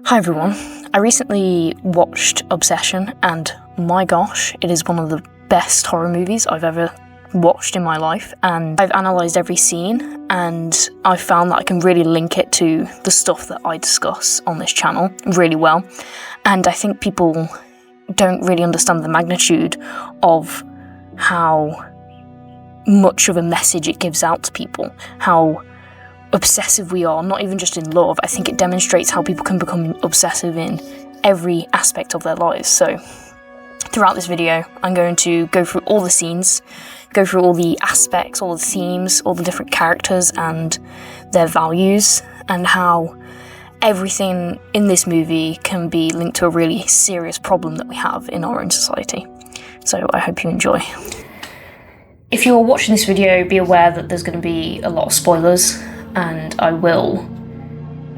Hi everyone. I recently watched Obsession and my gosh, it is one of the best horror movies I've ever watched in my life, and I've analysed every scene and I've found that I can really link it to the stuff that I discuss on this channel really well, and I think people don't really understand the magnitude of how much of a message it gives out to people, how obsessive we are, not even just in love. I think it demonstrates how people can become obsessive in every aspect of their lives. So throughout this video, I'm going to go through all the scenes, go through all the aspects, all the themes, all the different characters and their values, and how everything in this movie can be linked to a really serious problem that we have in our own society. So I hope you enjoy. If you're watching this video, be aware that there's going to be a lot of spoilers, and I will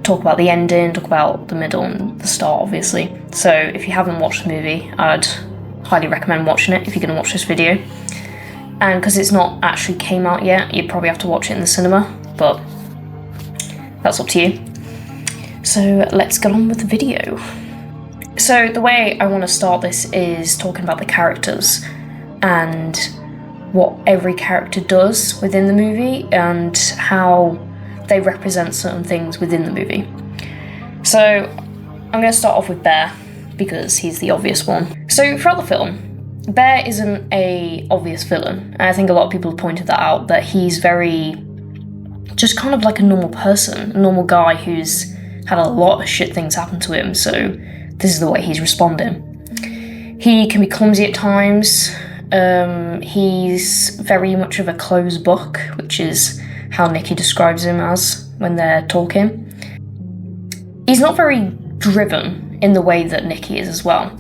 talk about the ending, talk about the middle and the start, obviously. So if you haven't watched the movie, I'd highly recommend watching it if you're going to watch this video. And because it's not actually came out yet, you probably have to watch it in the cinema, but that's up to you. So let's get on with the video. So the way I want to start this is talking about the characters and what every character does within the movie and how they represent certain things within the movie. So I'm going to start off with Bear because he's the obvious one. So throughout the film, Bear isn't a obvious villain, and I think a lot of people have pointed that out, that he's very just kind of like a normal person, a normal guy who's had a lot of shit things happen to him, so this is the way he's responding. He can be clumsy at times. He's very much of a closed book, which is how Nikki describes him as when they're talking. He's not very driven in the way that Nikki is as well,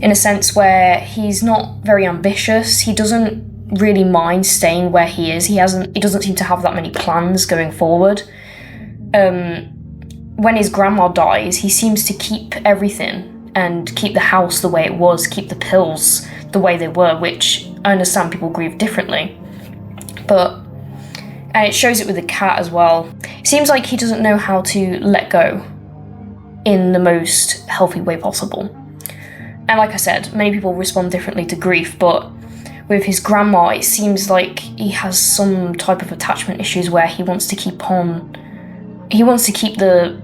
in a sense where he's not very ambitious. He doesn't really mind staying where he is. He doesn't seem to have that many plans going forward. When his grandma dies, he seems to keep everything and keep the house the way it was, keep the pills the way they were, which I understand people grieve differently. And it shows it with the cat as well. It seems like he doesn't know how to let go in the most healthy way possible. And like I said, many people respond differently to grief, but with his grandma, it seems like he has some type of attachment issues where he wants to keep the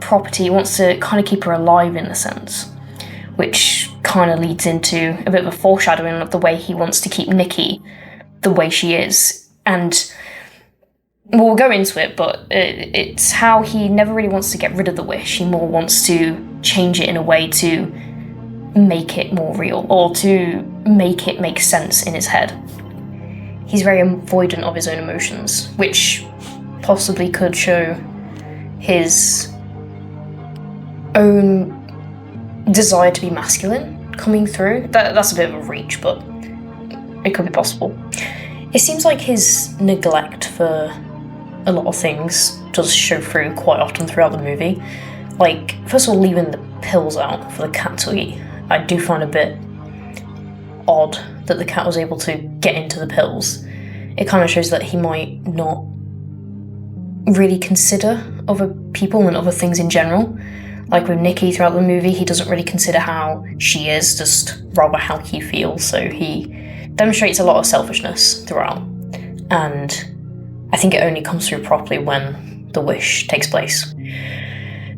property, he wants to kind of keep her alive in a sense, which kind of leads into a bit of a foreshadowing of the way he wants to keep Nikki the way she is. And we'll go into it, but it's how he never really wants to get rid of the wish. He more wants to change it in a way to make it more real, or to make it make sense in his head. He's very avoidant of his own emotions, which possibly could show his own desire to be masculine coming through. That's a bit of a reach, but it could be possible. It seems like his neglect for a lot of things does show through quite often throughout the movie. Like, first of all, leaving the pills out for the cat to eat. I do find a bit odd that the cat was able to get into the pills. It kind of shows that he might not really consider other people and other things in general. Like with Nikki throughout the movie, he doesn't really consider how she is, just rather how he feels. So he demonstrates a lot of selfishness throughout. And I think it only comes through properly when the wish takes place.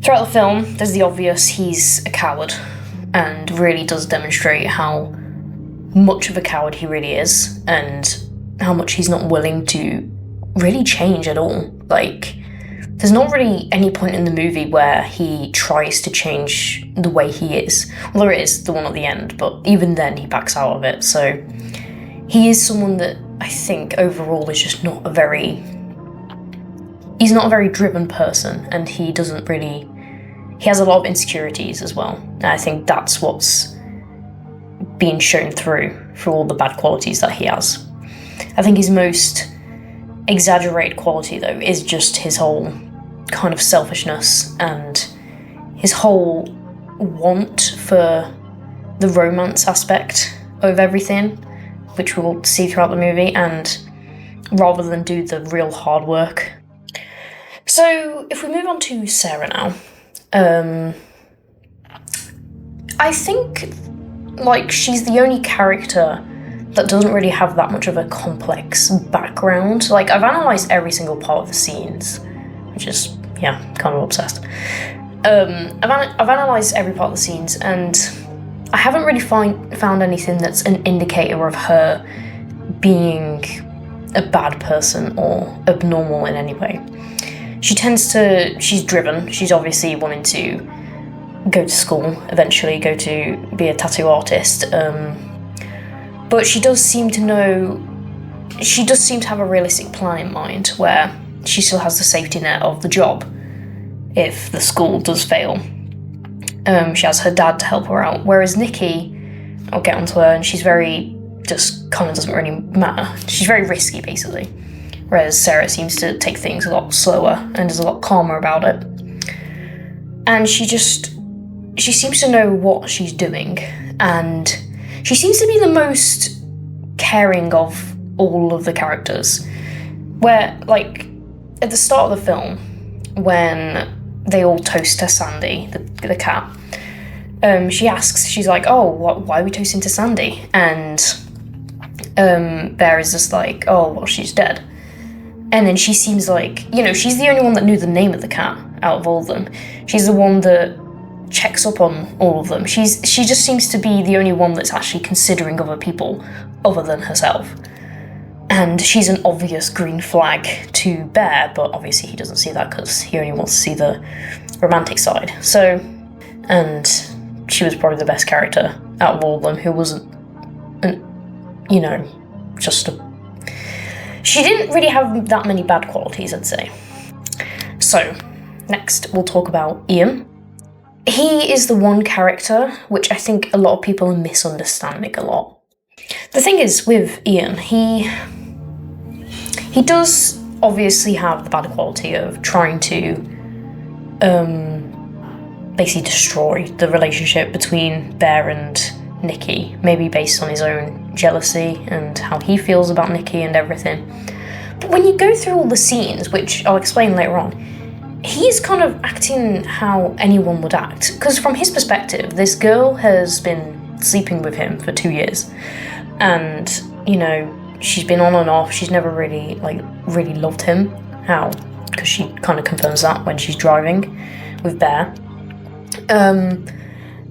Throughout the film, there's the obvious, he's a coward, and really does demonstrate how much of a coward he really is, and how much he's not willing to really change at all. Like, there's not really any point in the movie where he tries to change the way he is. Well, there is the one at the end, but even then he backs out of it. So he is someone that I think overall is just not he's not a very driven person, and he has a lot of insecurities as well. And I think that's what's being shown through all the bad qualities that he has. I think his most exaggerated quality, though, is just his whole kind of selfishness and his whole want for the romance aspect of everything, which we'll see throughout the movie, and rather than do the real hard work. So if we move on to Sarah now, I think, like, she's the only character that doesn't really have that much of a complex background. Like, I've analysed every single part of the scenes, which is, yeah, kind of obsessed. I've analysed every part of the scenes, and I haven't really found anything that's an indicator of her being a bad person or abnormal in any way. She's driven, she's obviously wanting to go to school, eventually go to be a tattoo artist, but she does seem to have a realistic plan in mind where she still has the safety net of the job if the school does fail. She has her dad to help her out, whereas Nikki, I'll get onto her, and she's very, just kind of doesn't really matter. She's very risky, basically, whereas Sarah seems to take things a lot slower and is a lot calmer about it. And she seems to know what she's doing, and she seems to be the most caring of all of the characters. Where, like, at the start of the film, when they all toast to Sandy, the cat, she's like, oh, why are we toasting to Sandy? And Bear is just like, oh, well, she's dead. And then she seems like, she's the only one that knew the name of the cat out of all of them. She's the one that checks up on all of them. She just seems to be the only one that's actually considering other people other than herself. And she's an obvious green flag to Bear, but obviously he doesn't see that because he only wants to see the romantic side. So, and she was probably the best character out of all of them, who wasn't, she didn't really have that many bad qualities, I'd say. So, next we'll talk about Ian. He is the one character which I think a lot of people are misunderstanding a lot. The thing is, with Ian, he does obviously have the bad quality of trying to basically destroy the relationship between Bear and Nikki, maybe based on his own jealousy and how he feels about Nikki and everything. But when you go through all the scenes, which I'll explain later on, he's kind of acting how anyone would act. Because from his perspective, this girl has been sleeping with him for 2 years. And, she's been on and off. She's never really loved him. How? Because she kind of confirms that when she's driving with Bear.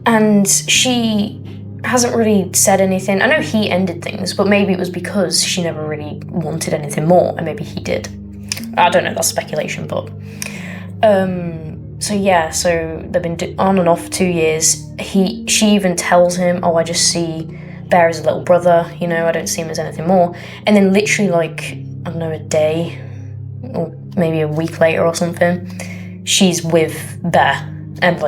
And she hasn't really said anything. I know he ended things, but maybe it was because she never really wanted anything more, and maybe he did. I don't know, that's speculation, but... So they've been on and off for 2 years. She even tells him, oh, I just see Bear as a little brother, I don't see him as anything more. And then literally, a day or maybe a week later or something, she's with Bear and,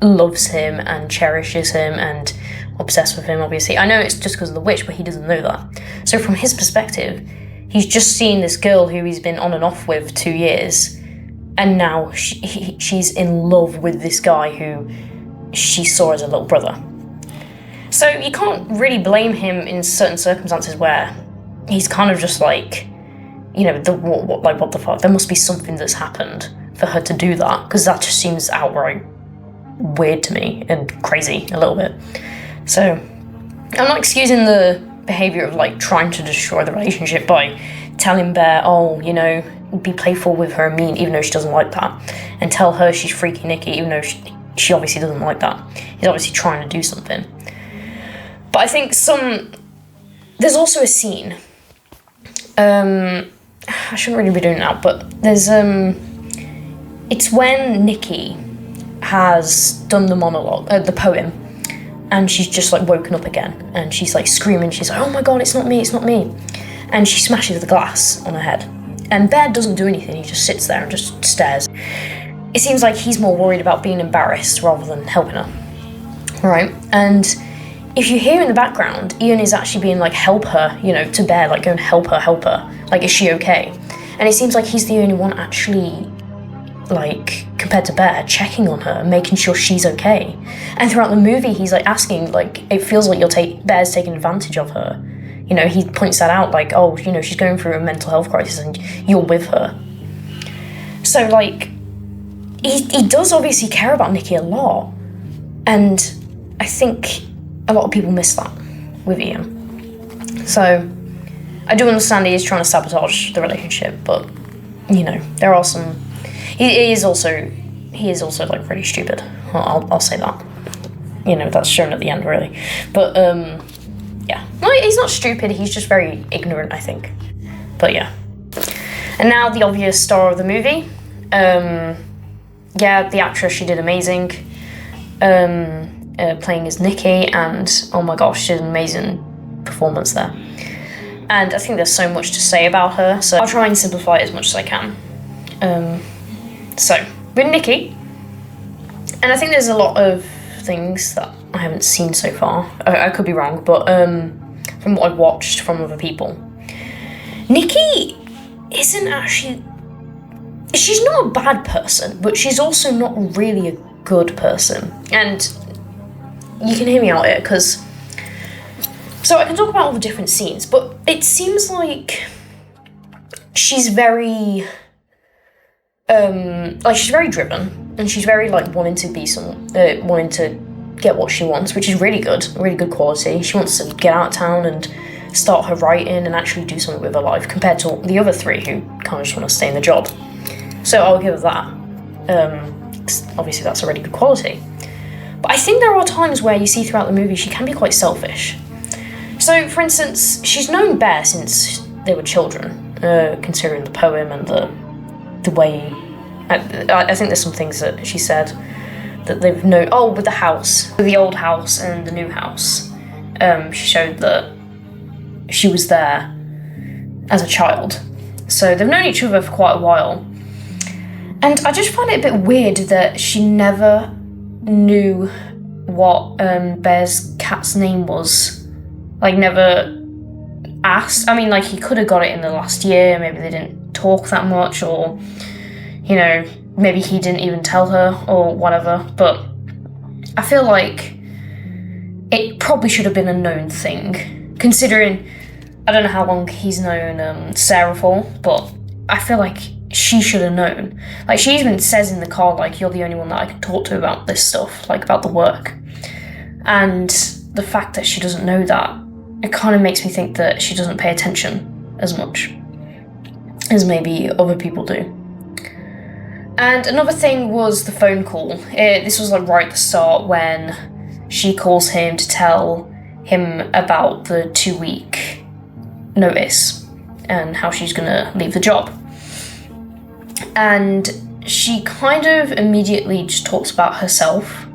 loves him and cherishes him and obsessed with him, obviously. I know it's just because of the witch, but he doesn't know that. So from his perspective, he's just seen this girl who he's been on and off with 2 years, and now she's in love with this guy who she saw as a little brother. So you can't really blame him in certain circumstances where he's kind of just what the fuck? There must be something that's happened for her to do that, because that just seems outright weird to me and crazy a little bit. So I'm not excusing the behaviour of trying to destroy the relationship by telling Bear, be playful with her and mean, even though she doesn't like that, and tell her she's freaky Nikki, even though she obviously doesn't like that. He's obviously trying to do something. But I think there's also a scene, I shouldn't really be doing it now, but there's, it's when Nikki has done the monologue, the poem, and she's just woken up again, and she's screaming, she's like, oh my god, it's not me, and she smashes the glass on her head. And Bear doesn't do anything, he just sits there and just stares. It seems like he's more worried about being embarrassed rather than helping her. Right? And if you hear in the background, Ian is actually being help her, to Bear, go and help her. Is she okay? And it seems like he's the only one actually, compared to Bear, checking on her, making sure she's okay. And throughout the movie, he's asking, it feels like Bear's taking advantage of her. He points that out, she's going through a mental health crisis and you're with her. So, he does obviously care about Nikki a lot. And I think a lot of people miss that with Ian. So I do understand he is trying to sabotage the relationship, but you know, there are some. He is also like really stupid. I'll say that. You know, that's shown at the end, really. But yeah, no, he's not stupid. He's just very ignorant, I think. But yeah. And now the obvious star of the movie. Yeah, the actress, she did amazing. Playing as Nikki, and oh my gosh, she did an amazing performance there. And I think there's so much to say about her, so I'll try and simplify it as much as I can. So, with Nikki, and I think there's a lot of things that I haven't seen so far. I could be wrong, but from what I've watched from other people, Nikki isn't actually... She's not a bad person, but she's also not really a good person. And you can hear me out here, because... So I can talk about all the different scenes, but it seems like she's very... she's very driven, and she's very, wanting to get what she wants, which is really good quality. She wants to get out of town and start her writing and actually do something with her life, compared to the other three who kind of just want to stay in the job. So I'll give her that. Obviously that's a really good quality. But I think there are times where you see throughout the movie she can be quite selfish. So, for instance, she's known Bear since they were children, considering the poem and the way... I think there's some things that she said that they've known... Oh, with the house. With the old house and the new house. She showed that she was there as a child. So they've known each other for quite a while. And I just find it a bit weird that she never knew what Bear's cat's name was. Never asked. I mean, he could have got it in the last year. Maybe they didn't talk that much, or, you know, maybe he didn't even tell her, or whatever. But I feel like it probably should have been a known thing, considering I don't know how long he's known Sarah for, but I feel like she should have known. She even says in the car, you're the only one that I can talk to about this stuff, about the work. And the fact that she doesn't know that, it kind of makes me think that she doesn't pay attention as much as maybe other people do. And another thing was the phone call. This was right at the start when she calls him to tell him about the 2-week notice and how she's gonna leave the job. And she kind of immediately just talks about herself,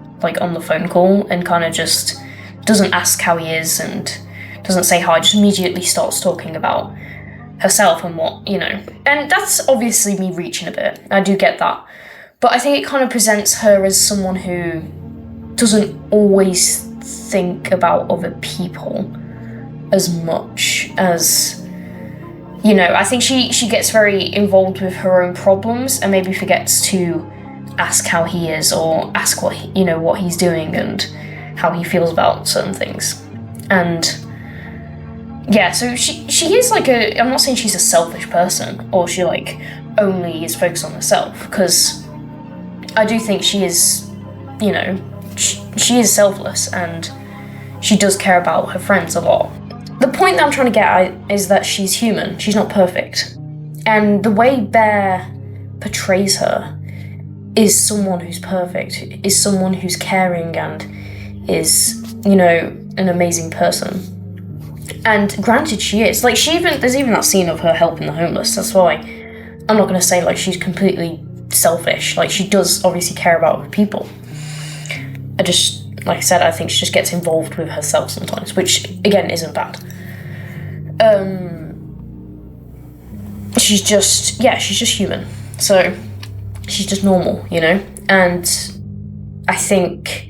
on the phone call, and kind of just doesn't ask how he is and doesn't say hi, just immediately starts talking about herself and what, you know. And that's obviously me reaching a bit. I do get that. But I think it kind of presents her as someone who doesn't always think about other people as much as, you know, I think she gets very involved with her own problems and maybe forgets to ask how he is, or ask what what he's doing and how he feels about certain things. And yeah, so she is I'm not saying she's a selfish person, or she only is focused on herself, because I do think she is, you know, she is selfless and she does care about her friends a lot. The point that I'm trying to get at is that she's human, she's not perfect. And the way Bear portrays her is someone who's perfect, is someone who's caring and is, you know, an amazing person. And granted, she is. There's even that scene of her helping the homeless. That's why I'm not going to say she's completely selfish. She does obviously care about other people. I just, like I said, I think she just gets involved with herself sometimes, which again isn't bad. She's just human. So she's just normal, you know? And I think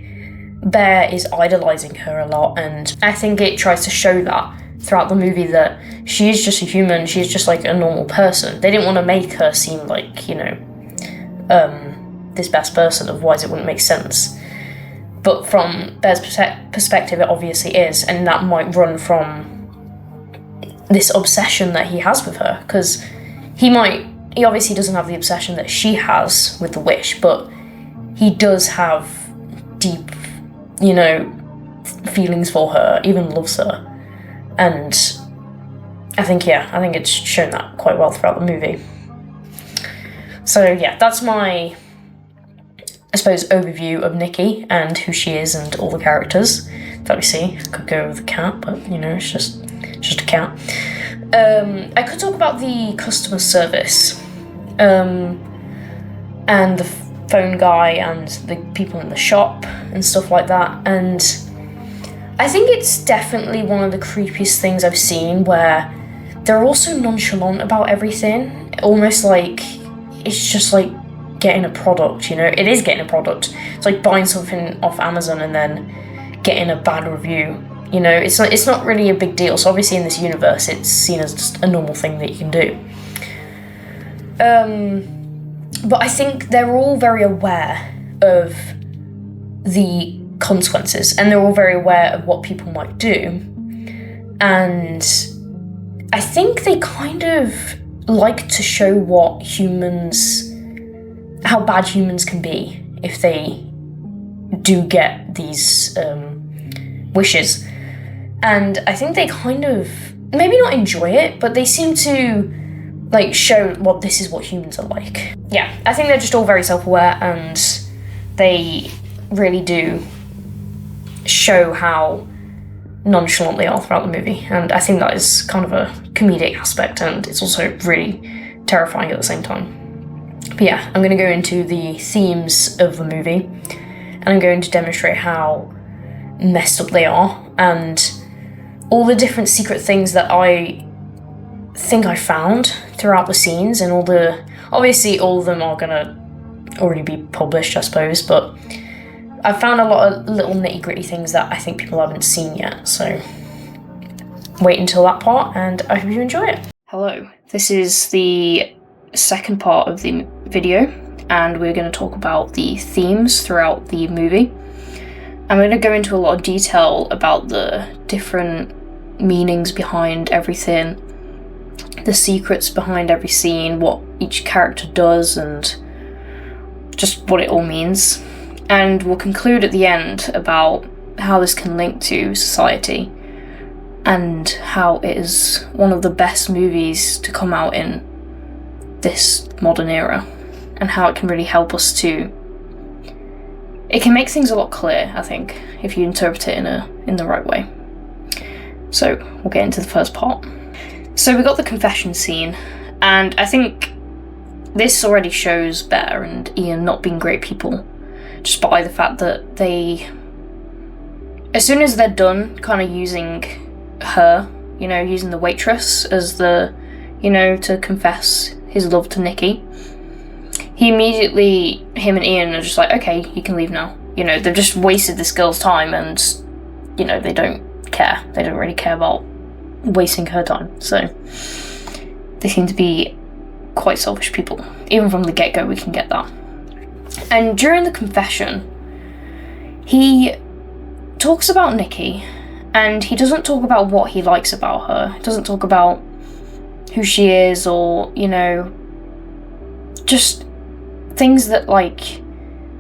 Bear is idolizing her a lot, and I think it tries to show that throughout the movie, that she is just a human, she's just a normal person. They didn't want to make her seem you know, this best person, otherwise it wouldn't make sense. But from Bear's perspective, it obviously is, and that might run from this obsession that he has with her, because he obviously doesn't have the obsession that she has with the wish, but he does have deep, you know, feelings for her, even loves her. And I think it's shown that quite well throughout the movie. So yeah, that's my, I suppose, overview of Nikki and who she is and all the characters that we see. I could go with the cat, but it's just a cat. I could talk about the customer service, and the phone guy and the people in the shop and stuff like that. And I think it's definitely one of the creepiest things I've seen, where they're also nonchalant about everything, almost like it's just like getting a product, It is getting a product. It's like buying something off Amazon and then getting a bad review. It's not really a big deal. So obviously in this universe, it's seen as just a normal thing that you can do. But I think they're all very aware of the consequences, and they're all very aware of what people might do. And I think they kind of like to show how bad humans can be if they do get these wishes. And I think they kind of, maybe not enjoy it, but they seem to show this is what humans are like. Yeah, I think they're just all very self-aware, and they really do show how nonchalant they are throughout the movie. And I think that is kind of a comedic aspect, and it's also really terrifying at the same time. But yeah, I'm going to go into the themes of the movie, and I'm going to demonstrate how messed up they are, and all the different secret things that I think I found throughout the scenes, and obviously all of them are going to already be published, I suppose, but I've found a lot of little nitty-gritty things that I think people haven't seen yet, so wait until that part, and I hope you enjoy it. Hello, this is the second part of the video, and we're going to talk about the themes throughout the movie. I'm going to go into a lot of detail about the different meanings behind everything, the secrets behind every scene, what each character does, and just what it all means. And we'll conclude at the end about how this can link to society, and how it is one of the best movies to come out in this modern era, and how it can really help us it can make things a lot clearer, I think, if you interpret it in the right way. So we'll get into the first part. So we got the confession scene, and I think this already shows Bear and Ian not being great people, just by the fact that they, as soon as they're done kind of using her, using the waitress as to confess his love to Nikki, him and Ian are just like, okay, you can leave now. They've just wasted this girl's time, and, they don't care. They don't really care about wasting her time. So they seem to be quite selfish people. Even from the get-go, we can get that. And during the confession, he talks about Nikki, and he doesn't talk about what he likes about her. He doesn't talk about who she is, or, just things that,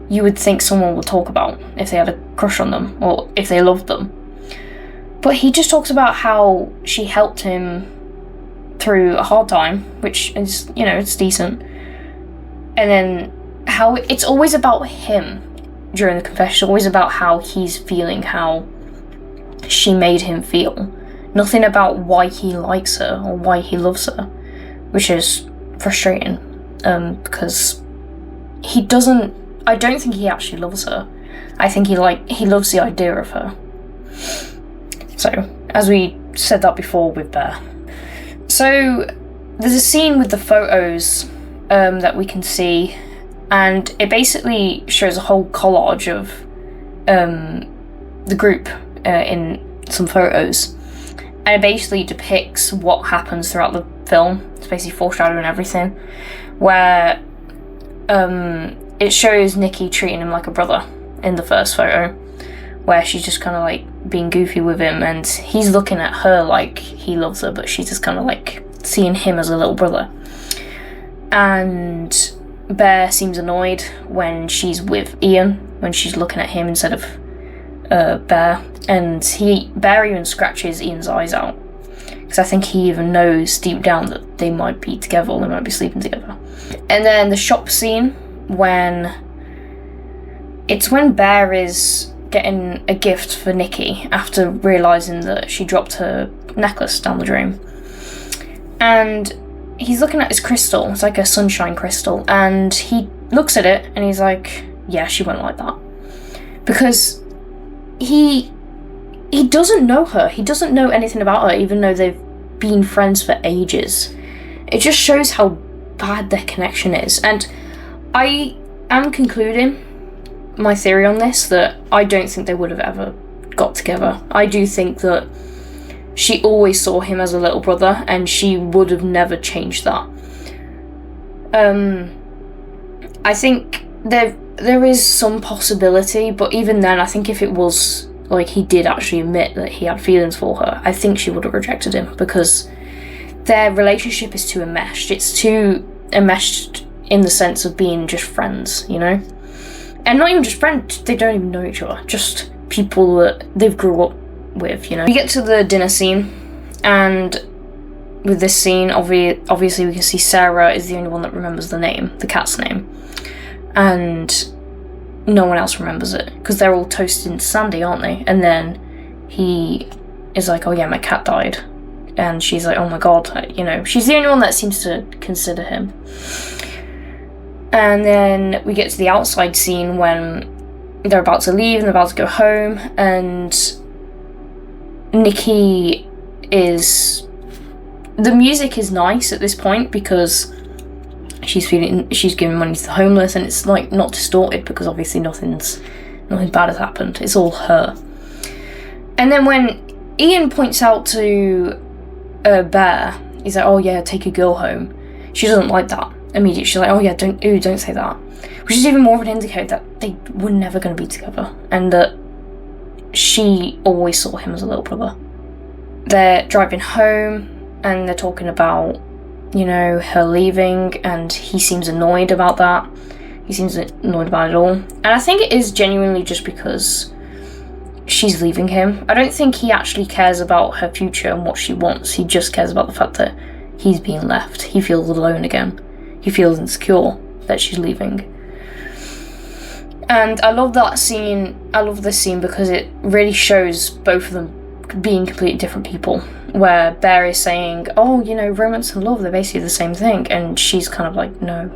you would think someone would talk about if they had a crush on them, or if they loved them. But he just talks about how she helped him through a hard time, which is, it's decent. And then how it's always about him during the confession. It's always about how he's feeling, how she made him feel. Nothing about why he likes her or why he loves her, which is frustrating, because I don't think he actually loves her. I think he loves the idea of her. So, as we said that before with Bear. So, there's a scene with the photos that we can see, and it basically shows a whole collage of the group in some photos. And it basically depicts what happens throughout the film. It's basically foreshadowing everything, where it shows Nikki treating him like a brother in the first photo, where she's just kind of being goofy with him, and he's looking at her like he loves her, but she's just kind of seeing him as a little brother. And Bear seems annoyed when she's with Ian, when she's looking at him instead of Bear. And Bear even scratches Ian's eyes out. Because I think he even knows deep down that they might be together, or they might be sleeping together. And then the shop scene, when Bear is getting a gift for Nikki after realising that she dropped her necklace down the drain. And he's looking at his crystal, it's like a sunshine crystal, and he looks at it and he's like, yeah, she won't like that. Because he doesn't know her, he doesn't know anything about her, even though they've been friends for ages. It just shows how bad their connection is. And I am concluding my theory on this, that I don't think they would have ever got together. I do think that she always saw him as a little brother, and she would have never changed that. I think there is some possibility, but even then, I think if it was like he did actually admit that he had feelings for her, I think she would have rejected him, because their relationship is too enmeshed. It's too enmeshed in the sense of being just friends, you know? And not even just friends, they don't even know each other, just people that they've grew up with, you know? We get to the dinner scene, and with this scene, obviously we can see Sarah is the only one that remembers the name, the cat's name, and no one else remembers it, because they're all toasted into Sandy, aren't they? And then he is like, oh yeah, my cat died, and she's like, oh my god, you know, she's the only one that seems to consider him. And then we get to the outside scene when they're about to leave and they're about to go home, and Nikki is... The music is nice at this point because she's giving money to the homeless, and it's like not distorted because obviously nothing bad has happened. It's all her. And then when Ian points out to Bear, he's like, oh yeah, take a girl home. She doesn't like that. Immediately she's like, oh yeah, don't say that. Which is even more of an indicator that they were never going to be together, and that she always saw him as a little brother. They're driving home and they're talking about, you know, her leaving, and he seems annoyed about that. He seems annoyed about it all. And I think it is genuinely just because she's leaving him. I don't think he actually cares about her future and what she wants. He just cares about the fact that he's being left. He feels alone again. He feels insecure that she's leaving. And I love that scene. I love this scene because it really shows both of them being completely different people. Where Bear is saying, oh, you know, romance and love, they're basically the same thing. And she's kind of like, no,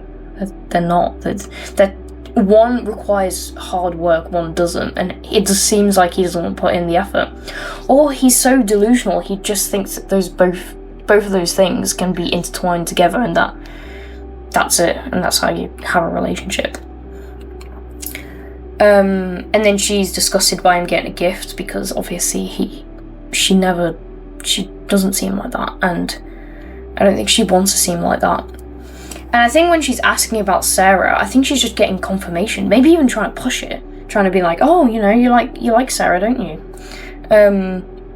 they're not. That one requires hard work, one doesn't. And it just seems like he doesn't want to put in the effort. Or he's so delusional, he just thinks that both of those things can be intertwined together, and that's it, and that's how you have a relationship. And then she's disgusted by him getting a gift, because obviously she doesn't seem like that, and I don't think she wants to seem like that. And I think when she's asking about Sarah, I think she's just getting confirmation, maybe even trying to push it, trying to be like, oh, you know, you like Sarah, don't you?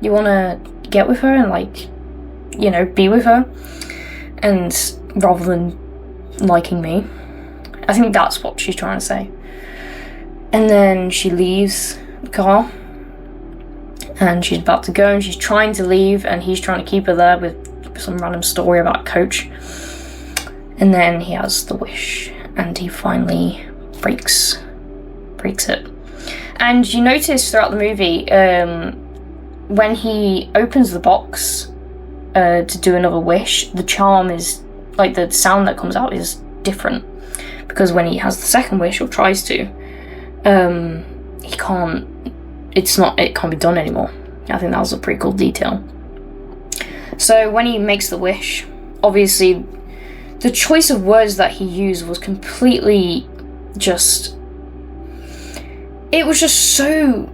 You want to get with her and, like, you know, be with her, and rather than liking me. I think that's what she's trying to say. And then she leaves the car, and she's about to go, and she's trying to leave, and he's trying to keep her there with some random story about Coach. And then he has the wish, and he finally breaks it. And you notice throughout the movie, when he opens the box to do another wish, the charm is, like, the sound that comes out is different, because when he has the second wish, or tries to, it can't be done anymore. I think that was a pretty cool detail. So when he makes the wish, obviously the choice of words that he used was completely it was just so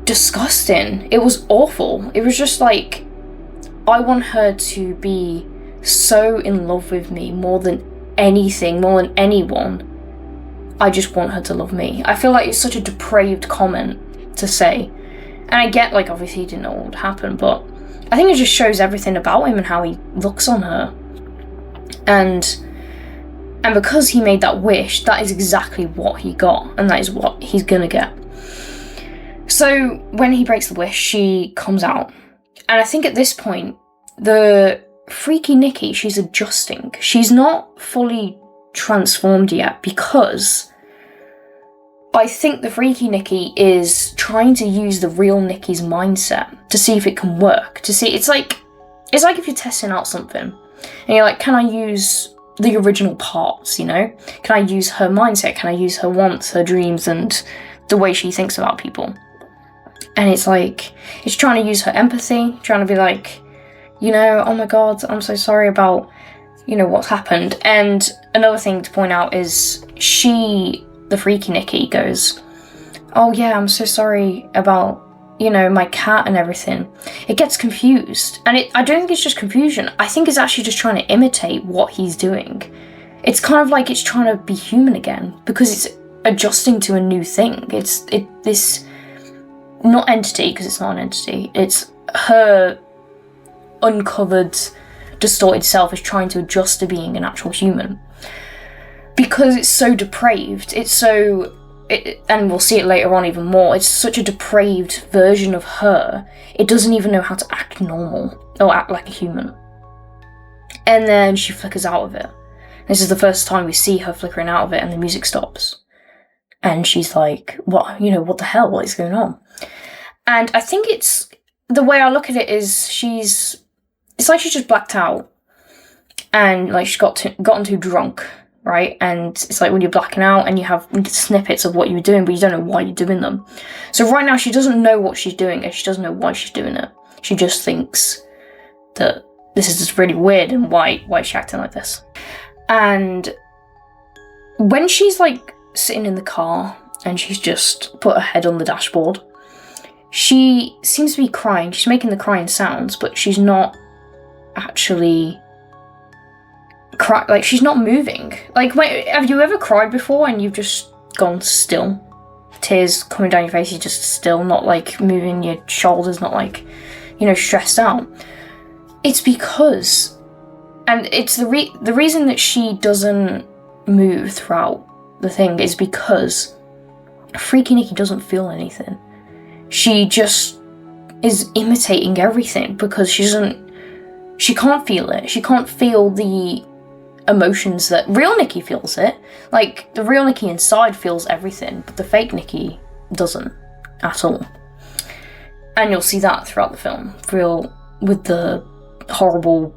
disgusting. It was awful. It was just like, I want her to be so in love with me more than anything, more than anyone. I just want her to love me. I feel like it's such a depraved comment to say. And I get, like, obviously he didn't know what would happen, but I think it just shows everything about him and how he looks on her. And because he made that wish, that is exactly what he got, and that is what he's gonna get. So when he breaks the wish, she comes out. And I think at this point, the freaky Nikki, she's adjusting. She's not fully transformed yet because I think the freaky Nikki is trying to use the real Nikki's mindset to see if it can work. To see, it's like if you're testing out something and you're like, can I use the original parts, you know? Can I use her mindset? Can I use her wants, her dreams, and the way she thinks about people? And it's like, it's trying to use her empathy, trying to be like, you know, oh my God, I'm so sorry about, you know, what's happened. And another thing to point out is the freaky Nikki goes, oh yeah, I'm so sorry about, you know, my cat and everything. It gets confused. And I don't think it's just confusion. I think it's actually just trying to imitate what he's doing. It's kind of like it's trying to be human again because it's adjusting to a new thing. This not entity, because it's not an entity. It's her uncovered, distorted self is trying to adjust to being an actual human. Because it's so depraved, and we'll see it later on even more, it's such a depraved version of her, it doesn't even know how to act normal, or act like a human. And then she flickers out of it. This is the first time we see her flickering out of it, and the music stops. And she's like, what the hell, what is going on? And I think the way I look at it is it's like she's just blacked out, and like she's gotten too drunk, right? And it's like when you're blacking out and you have snippets of what you're doing, but you don't know why you're doing them. So right now she doesn't know what she's doing, and she doesn't know why she's doing it. She just thinks that this is just really weird, and why is she acting like this? And when she's like sitting in the car and she's just put her head on the dashboard, she seems to be crying. She's making the crying sounds, but she's not actually like she's not moving. Like, wait, have you ever cried before and you've just gone still? Tears coming down your face, you're just still, not like moving your shoulders, not like, you know, stressed out. It's because, and it's the reason that she doesn't move throughout the thing is because freaky Nikki doesn't feel anything. She just is imitating everything because she can't feel it. She can't feel the emotions that real Nikki feels it. Like, the real Nikki inside feels everything, but the fake Nikki doesn't at all. And you'll see that throughout the film, with the horrible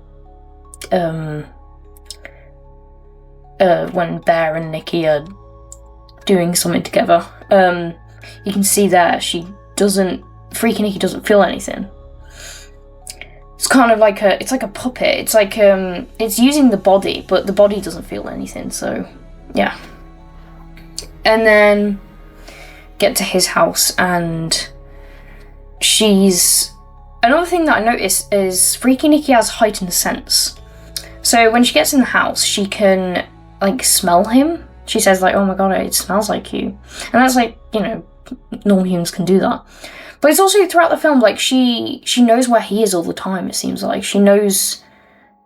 when Bear and Nikki are doing something together. You can see there freaky Nikki doesn't feel anything. It's kind of like it's like a puppet. It's like it's using the body, but the body doesn't feel anything. So yeah. And then get to his house, and another thing that I noticed is freaky Nikki has heightened sense. So when she gets in the house, she can like smell him. She says like, "Oh my God, it smells like you," and that's like, you know, normal humans can do that. But it's also throughout the film, like she knows where he is all the time, it seems like. She knows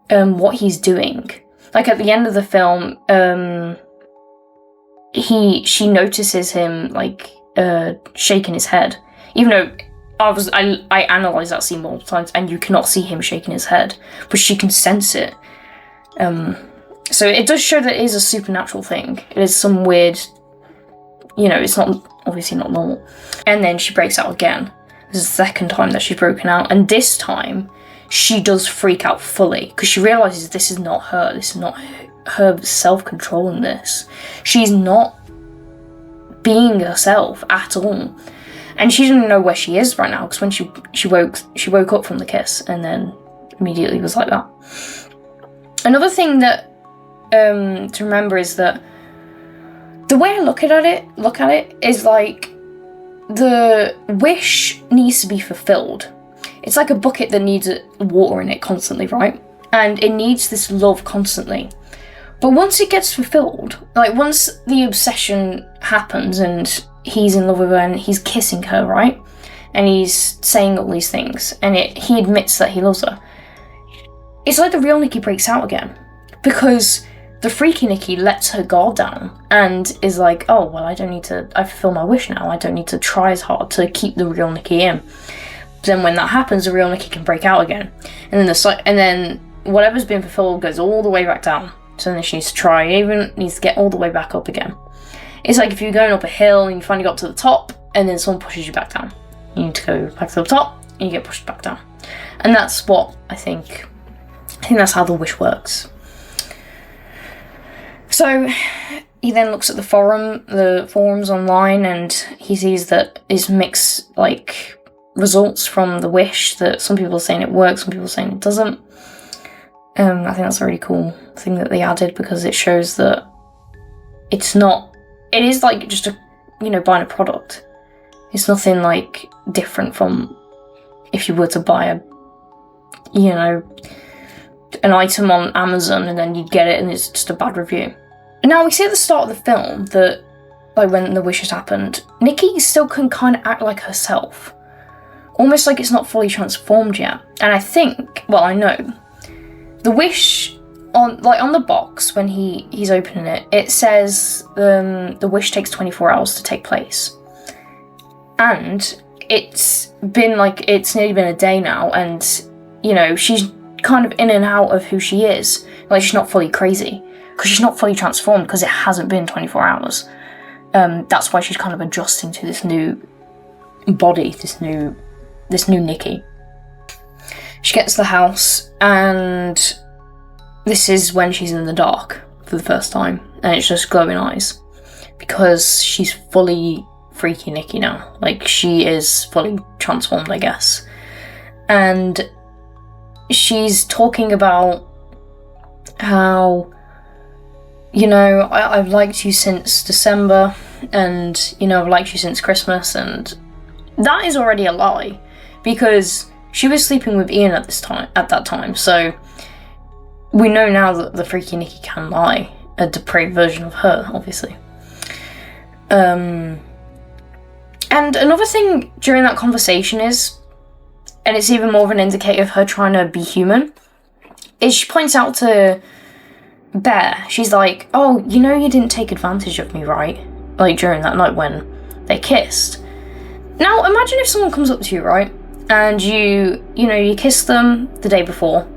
what he's doing. Like at the end of the film, she notices him like shaking his head. Even though I analysed that scene multiple times and you cannot see him shaking his head, but she can sense it. So it does show that it is a supernatural thing. It is some weird, you know, it's obviously not normal. And then she breaks out again. This is the second time that she's broken out. And this time, she does freak out fully because she realises this is not her. This is not her self-controlling this. She's not being herself at all. And she doesn't know where she is right now because when she woke up from the kiss and then immediately was like that. Another thing that to remember is that the way I look at it is like the wish needs to be fulfilled. It's like a bucket that needs water in it constantly, right? And it needs this love constantly. But once it gets fulfilled, like once the obsession happens and he's in love with her and he's kissing her, right? And he's saying all these things and he admits that he loves her. It's like the real Nikki breaks out again. Because the freaky Nikki lets her guard down and is like, oh, well, I fulfill my wish now. I don't need to try as hard to keep the real Nikki in. Then when that happens, the real Nikki can break out again. And then whatever's been fulfilled goes all the way back down. So then she needs to try, even needs to get all the way back up again. It's like if you're going up a hill and you finally got to the top, and then someone pushes you back down. You need to go back to the top, and you get pushed back down. And that's what I think that's how the wish works. So he then looks at the forums online, and he sees that it's mixed, results from the wish, that some people are saying it works, some people are saying it doesn't. I think that's a really cool thing that they added, because it shows that it is like just buying a product. It's nothing different from if you were to buy an item on Amazon and then you'd get it and it's just a bad review. Now we see at the start of the film that when the wishes happened, Nikki still can kind of act like herself. Almost like it's not fully transformed yet. And I know, the wish on the box when he's opening it, it says the wish takes 24 hours to take place. And it's nearly been a day now, and she's kind of in and out of who she is. She's not fully crazy, because she's not fully transformed, because it hasn't been 24 hours. That's why she's kind of adjusting to this new body, this new Nikki. She gets to the house, and this is when she's in the dark for the first time, and it's just glowing eyes, because she's fully freaky Nikki now. She is fully transformed, I guess. And she's talking about how, I've liked you since December, and, I've liked you since Christmas, and that is already a lie, because she was sleeping with Ian at that time, so we know now that the freaky Nikki can lie, a depraved version of her, obviously. And another thing during that conversation is, and it's even more of an indicator of her trying to be human, is she points out to Bear, she's like, oh, you didn't take advantage of me, right? During that night when they kissed. Now, imagine if someone comes up to you, right? And you kissed them the day before,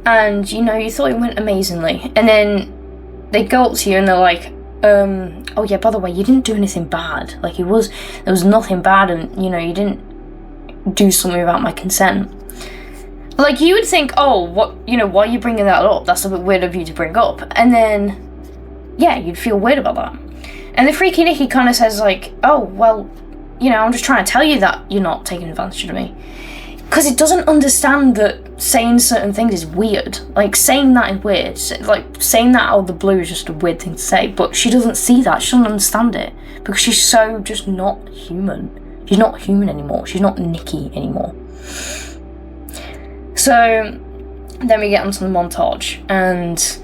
and, you thought it went amazingly. And then they go up to you and they're like, oh yeah, by the way, you didn't do anything bad. There was nothing bad, and, you didn't do something without my consent. You would think, oh, what, why are you bringing that up? That's a bit weird of you to bring up. And then, yeah, you'd feel weird about that. And the freaky Nikki kind of says, oh, well, I'm just trying to tell you that you're not taking advantage of me. Because it doesn't understand that saying certain things is weird. Saying that is weird. Saying that out of the blue is just a weird thing to say. But she doesn't see that. She doesn't understand it. Because she's so just not human. She's not human anymore. She's not Nikki anymore. So then we get onto the montage. And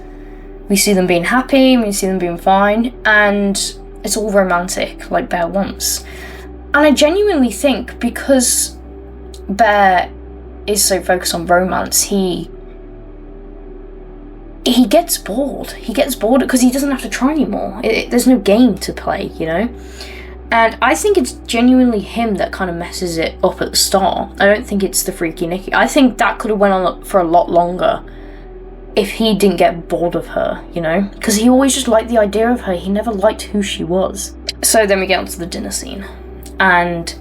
we see them being happy. We see them being fine. And it's all romantic, like Bear wants. And I genuinely think, because Bear is so focused on romance, he gets bored. He gets bored because he doesn't have to try anymore. There's no game to play, And I think it's genuinely him that kind of messes it up at the start. I don't think it's the freaky Nikki. I think that could have went on for a lot longer if he didn't get bored of her, Because he always just liked the idea of her. He never liked who she was. So then we get onto the dinner scene. And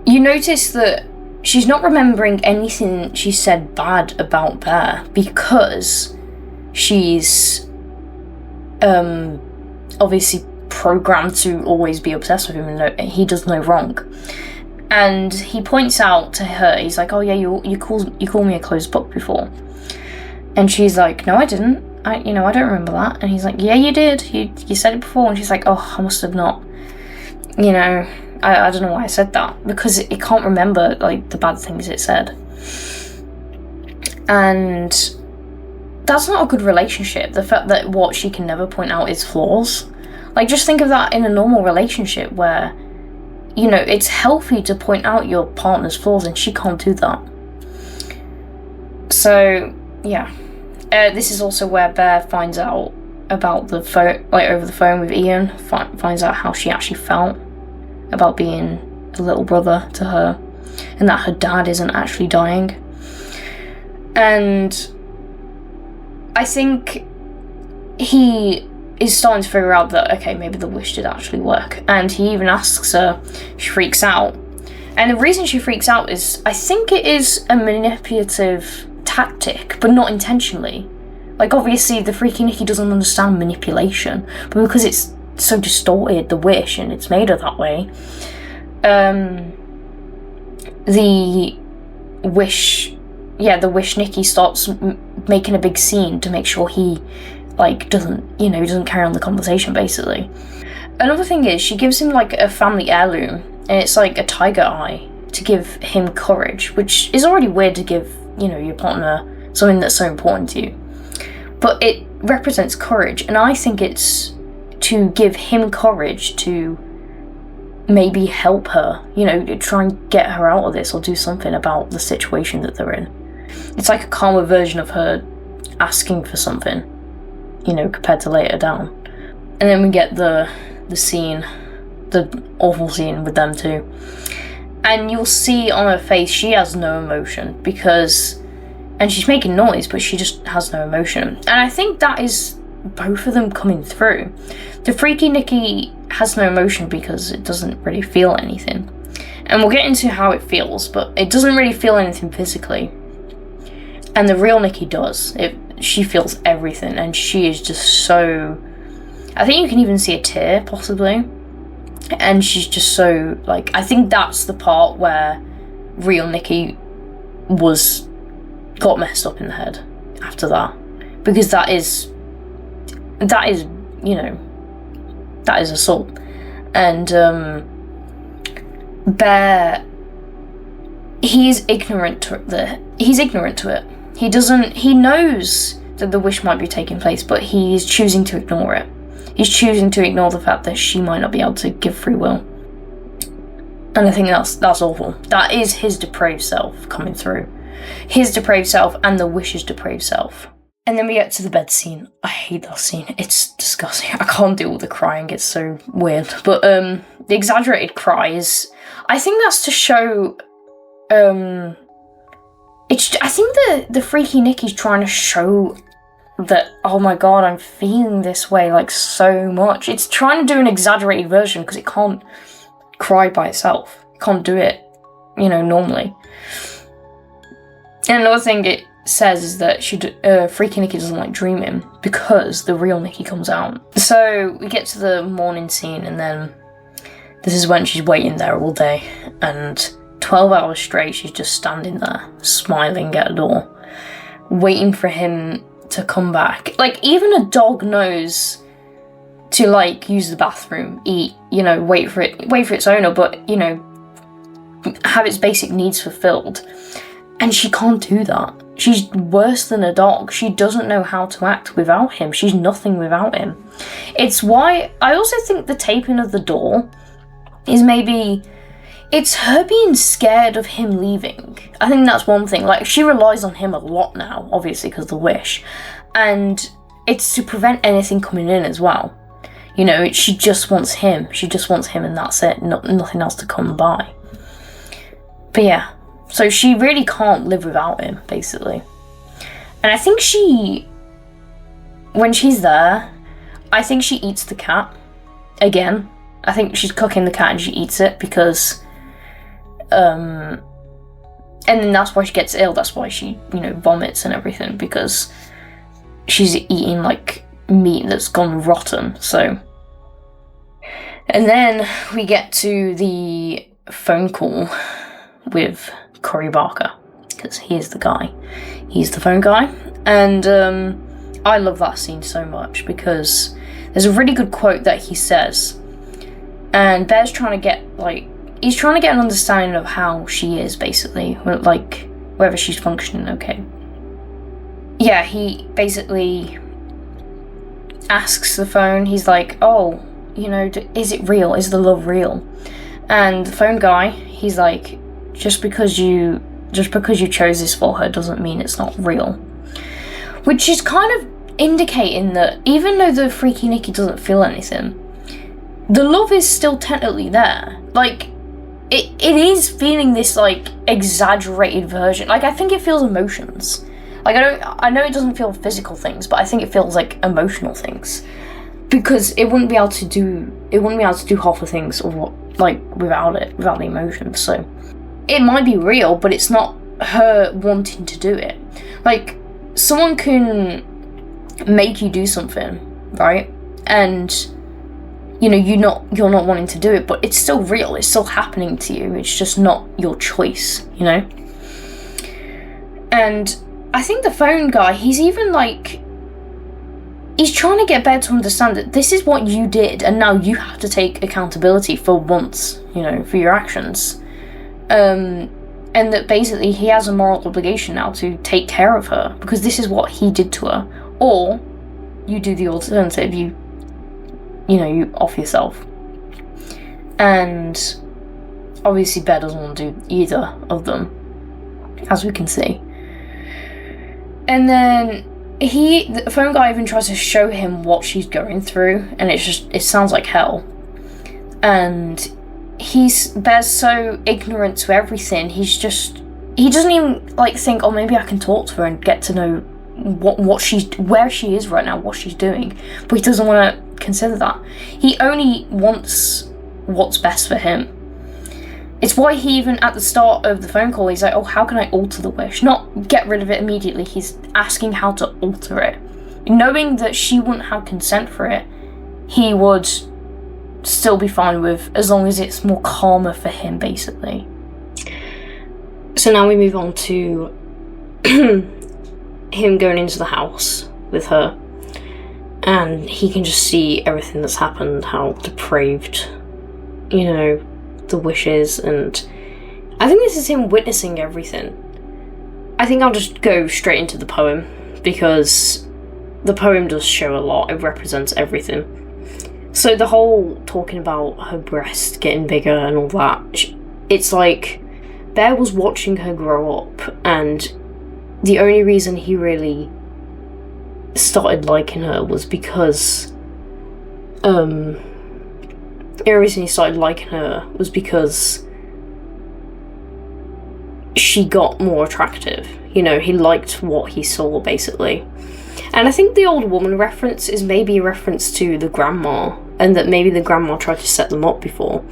you notice that she's not remembering anything she said bad about Bear, because she's obviously programmed to always be obsessed with him and he does no wrong. And he points out to her, he's like, oh yeah, you called me a closed book before. And she's like, no, I didn't. I don't remember that. And he's like, yeah, you did. You said it before. And she's like, oh, I must have not. I don't know why I said that, because it can't remember the bad things it said. And that's not a good relationship. The fact that what she can never point out is flaws. Just think of that in a normal relationship where, it's healthy to point out your partner's flaws, and she can't do that. So, yeah. This is also where Bear finds out about the phone, like over the phone with Ian, finds out how she actually felt about being a little brother to her, and that her dad isn't actually dying. And I think he is starting to figure out that, okay, maybe the wish did actually work. And he even asks her, she freaks out. And the reason she freaks out is, I think it is a manipulative tactic, but not intentionally. Like, obviously, the Freaky Nicky doesn't understand manipulation, but because it's so distorted, the wish, and it's made her that way, the wish Nicky starts making a big scene to make sure he, like, doesn't carry on the conversation, basically. Another thing is, she gives him, like, a family heirloom, and it's, like, a tiger eye to give him courage, which is already weird to give, your partner something that's so important to you. But it represents courage, and I think it's to give him courage to maybe help her, try and get her out of this or do something about the situation that they're in. It's like a calmer version of her asking for something, compared to lay it down. And then we get the scene, the awful scene with them two. And you'll see on her face she has no emotion and she's making noise, but she just has no emotion. And I think that is both of them coming through. The Freaky Nicky has no emotion because it doesn't really feel anything. And we'll get into how it feels, but it doesn't really feel anything physically. And the real Nicky does. She feels everything, and she is just so... I think you can even see a tear, possibly. And she's just so, like... I think that's the part where real Nicky got messed up in the head after that. Because that is assault. And Bear, he's ignorant to it. He knows that the wish might be taking place, but he's choosing to ignore it. He's choosing to ignore the fact that she might not be able to give free will. And I think that's awful. That is his depraved self coming through. His depraved self and the wish's depraved self. And then we get to the bed scene. I hate that scene. It's disgusting. I can't deal with the crying. It's so weird. But the exaggerated cries, I think that's to show... I think the Freaky Nicky's trying to show that, oh my god, I'm feeling this way, like, so much. It's trying to do an exaggerated version because it can't cry by itself. It can't do it, normally. And another thing it says is that Freaky Nicky doesn't like dreaming because the real Nicky comes out. So we get to the morning scene, and then this is when she's waiting there all day, and 12 hours straight she's just standing there, smiling at a door, waiting for him to come back. Like, even a dog knows to, like, use the bathroom, eat, wait for its owner, but, have its basic needs fulfilled. And she can't do that. She's worse than a dog. She doesn't know how to act without him. She's nothing without him. It's why I also think the taping of the door is maybe... It's her being scared of him leaving. I think that's one thing. Like, she relies on him a lot now, obviously, because of the wish. And it's to prevent anything coming in as well. She just wants him. She just wants him, and that's it. Nothing else to come by. But yeah. So she really can't live without him, basically. And I think when she's there, I think she eats the cat. Again. I think she's cooking the cat and she eats it because... and then that's why she gets ill. That's why she, vomits and everything, because she's eating, like, meat that's gone rotten, so... And then we get to the phone call with Corey Barker, because he is the guy. He's the phone guy. And I love that scene so much, because there's a really good quote that he says, and Bear's trying to get, he's trying to get an understanding of how she is, basically, like, whether she's functioning okay. Yeah, he basically asks the phone, he's like, oh, is it real? Is the love real? And the phone guy, he's like, just because you chose this for her doesn't mean it's not real. which is kind of indicating that even though the Freaky Nicky doesn't feel anything, the love is still technically there. Like, it is feeling this, like, exaggerated version. Like, I think it feels emotions. Like, I know it doesn't feel physical things, but I think it feels like emotional things. Because it wouldn't be able to do half the things of what, like, without the emotions. So it might be real, but it's not her wanting to do it. Like, someone can make you do something, right? And you know, you're not wanting to do it, but it's still real, it's still happening to you, it's just not your choice, you know? And I think the phone guy, he's even like, he's trying to get Bear to understand that this is what you did, and now you have to take accountability for once, you know, for your actions. And that basically he has a moral obligation now to take care of her, because this is what he did to her. Or you do the alternative, you you off yourself. And obviously Bear doesn't want to do either of them, as we can see. And then the phone guy even tries to show him what she's going through, and it sounds like hell. And Bear's so ignorant to everything, he doesn't even like think, oh, maybe I can talk to her and get to know where she is right now, what she's doing. But he doesn't want to consider that. He only wants what's best for him. It's why he even at the start of the phone call, he's like, oh, how can I alter the wish? Not get rid of it immediately, he's asking how to alter it. Knowing that she wouldn't have consent for it, he would still be fine with, as long as it's more calmer for him, basically. So now we move on to him going into the house with her, and he can just see everything that's happened, how depraved, the wishes, and I think this is him witnessing everything. I think I'll just go straight into the poem, because the poem does show a lot, it represents everything. So the whole talking about her breast getting bigger and all that, it's like Bear was watching her grow up, and the only reason he really started liking her was because the only reason he started liking her was because she got more attractive. He liked what he saw, basically. And I think the old woman reference is maybe a reference to the grandma, and that maybe the grandma tried to set them up before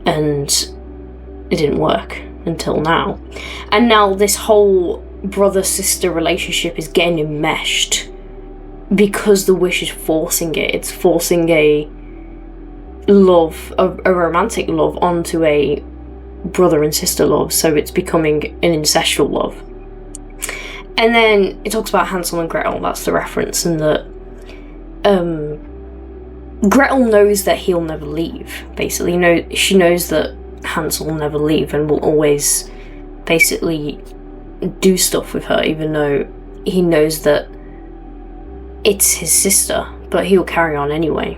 and it didn't work until now. And now this whole brother-sister relationship is getting enmeshed because the wish is forcing it. It's forcing a love, a romantic love, onto a brother and sister love, so it's becoming an incestual love. And then it talks about Hansel and Gretel, that's the reference, and that Gretel knows that he'll never leave, basically. She knows that Hansel will never leave and will always basically do stuff with her, even though he knows that it's his sister, but he'll carry on anyway.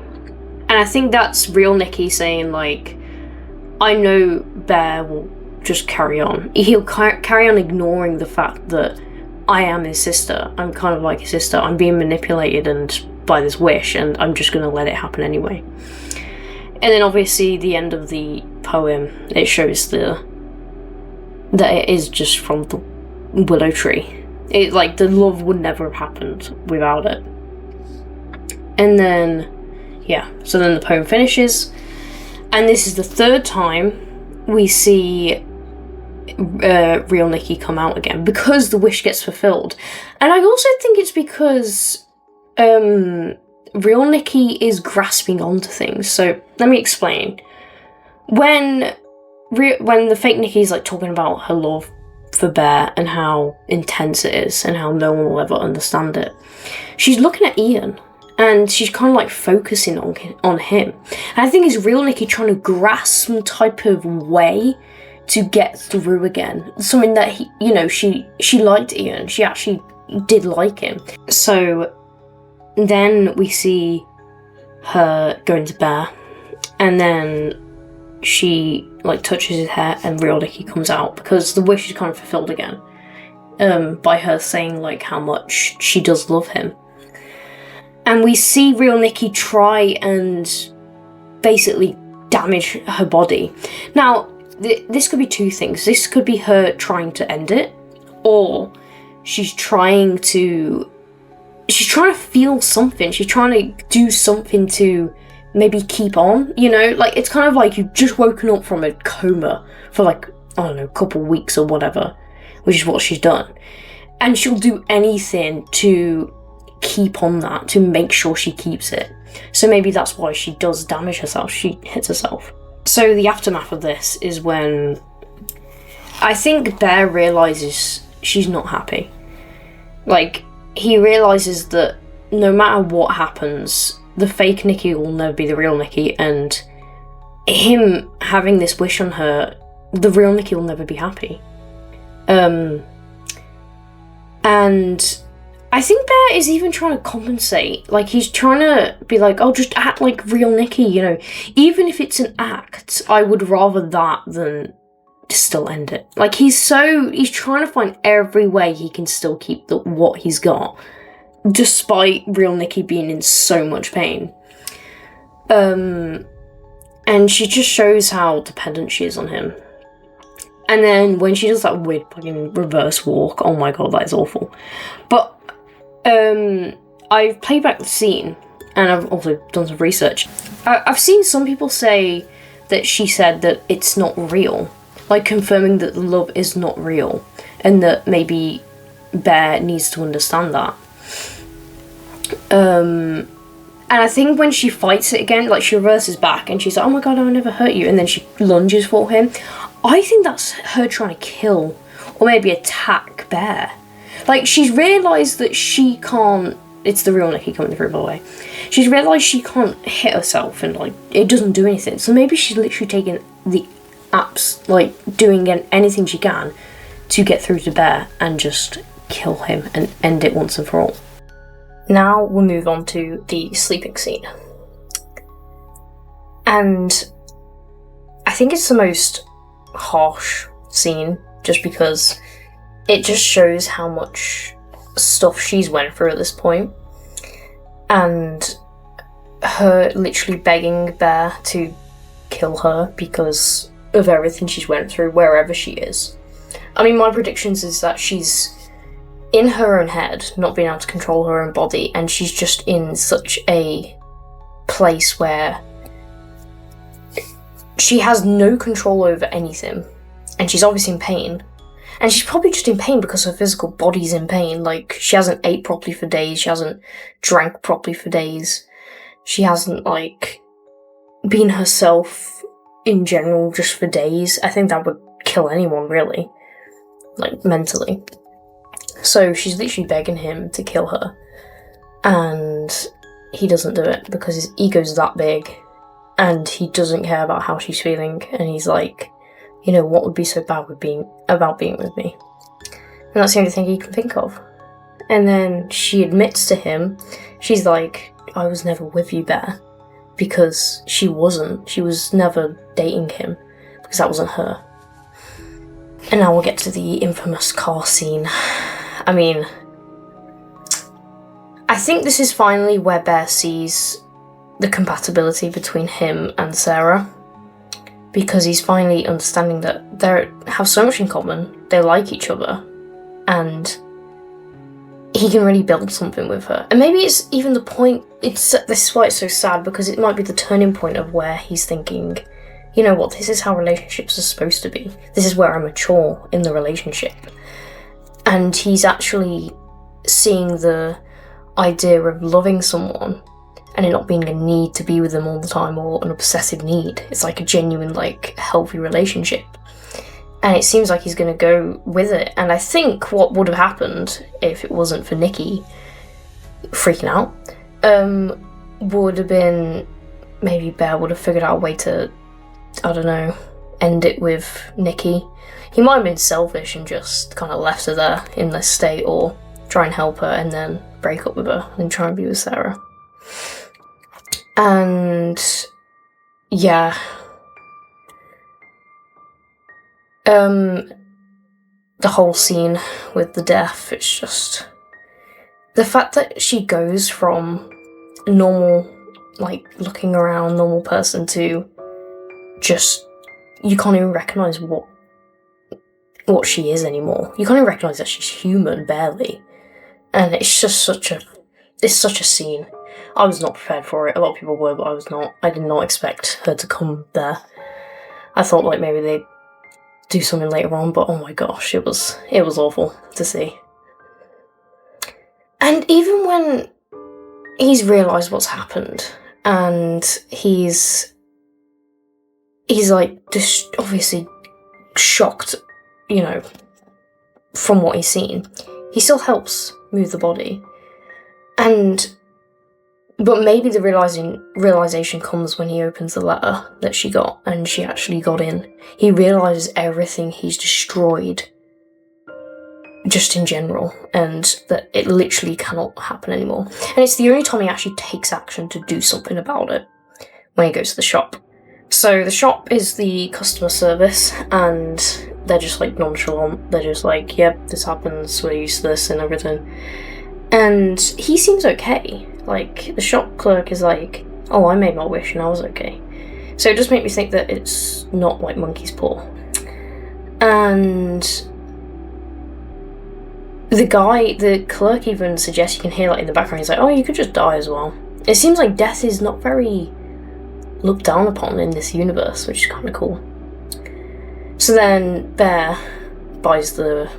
And I think that's real Nicky saying, like, I know Bear will just carry on. He'll carry on ignoring the fact that I am his sister. I'm kind of like his sister. I'm being manipulated by this wish, and I'm just going to let it happen anyway. And then obviously the end of the poem, it shows that it is just from the willow tree. The love would never have happened without it. And then, so then the poem finishes, and this is the third time we see real Nicky come out again, because the wish gets fulfilled. And I also think it's because real Nicky is grasping onto things. So let me explain. When the fake Nicky's like talking about her love for Bear and how intense it is and how no one will ever understand it, she's looking at Ian and she's kind of like focusing on him. And I think it's real Nicky trying to grasp some type of way to get through again. Something that she liked Ian. She actually did like him. So then we see her going to Bear, and then she like touches his hair, and real Nicky comes out because the wish is kind of fulfilled again. by her saying like how much she does love him. And we see real Nikki try and basically damage her body. Now, this could be two things. This could be her trying to end it, or she's trying to feel something. She's trying to do something to maybe keep on, you know? Like, it's kind of like you've just woken up from a coma for like, I don't know, a couple weeks or whatever, which is what she's done. And she'll do anything to keep on that, to make sure she keeps it. So maybe that's why she does damage herself, she hits herself. So the aftermath of this is when I think Bear realises she's not happy. Like, he realises that no matter what happens, the fake Nikki will never be the real Nikki, and him having this wish on her, the real Nikki will never be happy. And I think Bear is even trying to compensate. Like, he's trying to be like, oh, just act like real Nikki, you know. Even if it's an act, I would rather that than still end it. Like, he's trying to find every way he can still keep what he's got, despite real Nikki being in so much pain. And she just shows how dependent she is on him. And then when she does that weird fucking reverse walk, oh my god, that is awful. But I've played back the scene, and I've also done some research. I've seen some people say that she said that it's not real, like confirming that the love is not real, and that maybe Bear needs to understand that. And I think when she fights it again, like she reverses back and she's like, oh my god, I will never hurt you, and then she lunges for him. I think that's her trying to kill or maybe attack Bear. Like, she's realised that she can't... It's the real Nikki coming through, by the way. She's realised she can't hit herself and, like, it doesn't do anything. So maybe she's literally taking the apps, like, doing anything she can to get through to Bear and just kill him and end it once and for all. Now we'll move on to the sleeping scene. And I think it's the most harsh scene, just because it just shows how much stuff she's went through at this point, and her literally begging Bear to kill her because of everything she's went through wherever she is. I mean, my predictions is that she's in her own head, not being able to control her own body, and she's just in such a place where she has no control over anything, and she's obviously in pain. And she's probably just in pain because her physical body's in pain. Like, she hasn't ate properly for days, she hasn't drank properly for days, she hasn't, like, been herself in general just for days. I think that would kill anyone, really. Like, mentally. So she's literally begging him to kill her. And he doesn't do it because his ego's that big. And he doesn't care about how she's feeling. And he's like, you know, what would be so bad about being with me? And that's the only thing he can think of. And then she admits to him, she's like, I was never with you, Bear. Because she wasn't. She was never dating him. Because that wasn't her. And now we'll get to the infamous car scene. I mean, I think this is finally where Bear sees the compatibility between him and Sarah. Because he's finally understanding that they have so much in common, they like each other, and he can really build something with her. And maybe it's even the point, this is why it's so sad, because it might be the turning point of where he's thinking, you know what, this is how relationships are supposed to be. This is where I mature in the relationship. And he's actually seeing the idea of loving someone and it not being a need to be with them all the time or an obsessive need. It's like a genuine, like, healthy relationship. And it seems like he's going to go with it. And I think what would have happened if it wasn't for Nikki freaking out would have been, maybe Bear would have figured out a way to, I don't know, end it with Nikki. He might have been selfish and just kind of left her there in this state, or try and help her and then break up with her and try and be with Sarah. And yeah, the whole scene with the death, it's just the fact that she goes from normal, like, looking around, normal person to just, you can't even recognise what she is anymore. You can't even recognise that she's human, barely. And it's just such a scene. I was not prepared for it. A lot of people were, but I was not. I did not expect her to come there. I thought, like, maybe they'd do something later on, but oh my gosh, it was awful to see. And even when he's realised what's happened, and he's like, just obviously shocked, you know, from what he's seen, he still helps move the body. But maybe the realisation comes when he opens the letter that she got, and she actually got in. He realises everything he's destroyed, just in general, and that it literally cannot happen anymore. And it's the only time he actually takes action to do something about it, when he goes to the shop. So the shop is the customer service, and they're just like nonchalant. They're just like, yep, this happens, we're used to this and everything. And he seems okay. Like, the shop clerk is like, oh, I made my wish and I was okay. So it just made me think that it's not like monkey's paw. And the clerk even suggests, you can hear like in the background, he's like, oh, you could just die as well. It seems like death is not very looked down upon in this universe, which is kind of cool. So then Bear buys the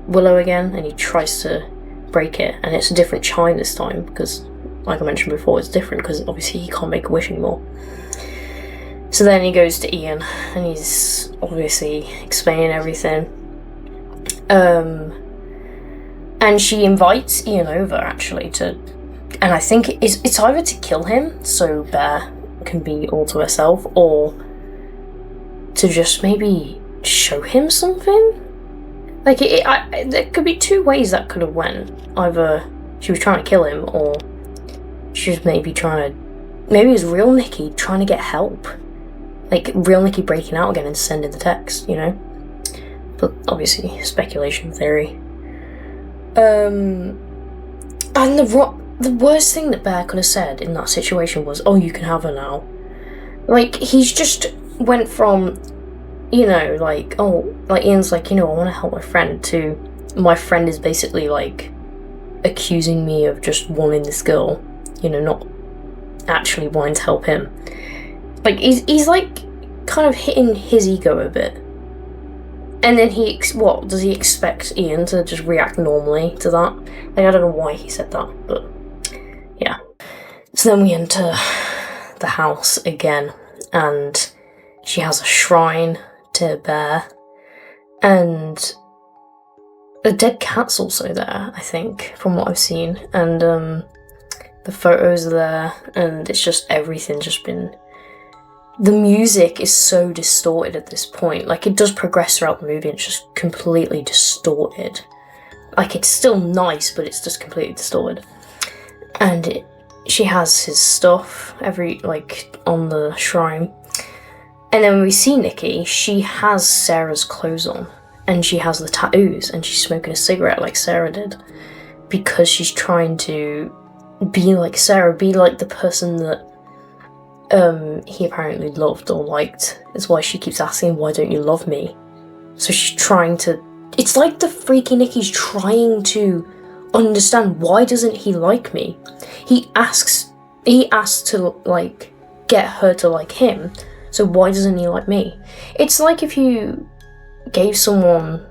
willow again, and he tries to break it, and it's a different chime this time, because, like I mentioned before, it's different because obviously he can't make a wish anymore. So then he goes to Ian, and he's obviously explaining everything. And she invites Ian over, actually, and I think it's either to kill him, so Bear can be all to herself, or to just maybe show him something. Like, there could be two ways that could have went. Either she was trying to kill him, or she was maybe maybe it was real Nikki trying to get help. Like, real Nikki breaking out again and sending the text, you know? But obviously, speculation theory. And the worst thing that Bear could have said in that situation was, oh, you can have her now. Like, he's just went from, you know, like, oh, like, Ian's like, you know, I want to help my friend, to my friend is basically, like, accusing me of just wanting this girl, you know, not actually wanting to help him. Like, he's like, kind of hitting his ego a bit. And then what, does he expect Ian to just react normally to that? Like, I don't know why he said that, but yeah. So then we enter the house again, and she has a shrine to Bear, and a dead cat's also there, I think, from what I've seen, and the photos are there, and it's just everything just been... The music is so distorted at this point. Like, it does progress throughout the movie, and it's just completely distorted. Like, it's still nice, but it's just completely distorted. And she has his stuff on the shrine. And then when we see Nikki, she has Sarah's clothes on, and she has the tattoos, and she's smoking a cigarette like Sarah did, because she's trying to be like Sarah, be like the person that he apparently loved or liked. Is why she keeps asking, why don't you love me? So she's trying to... It's like the freaky Nikki's trying to understand, why doesn't he like me? He asks to, like, get her to like him, so why doesn't he like me? It's like if you gave someone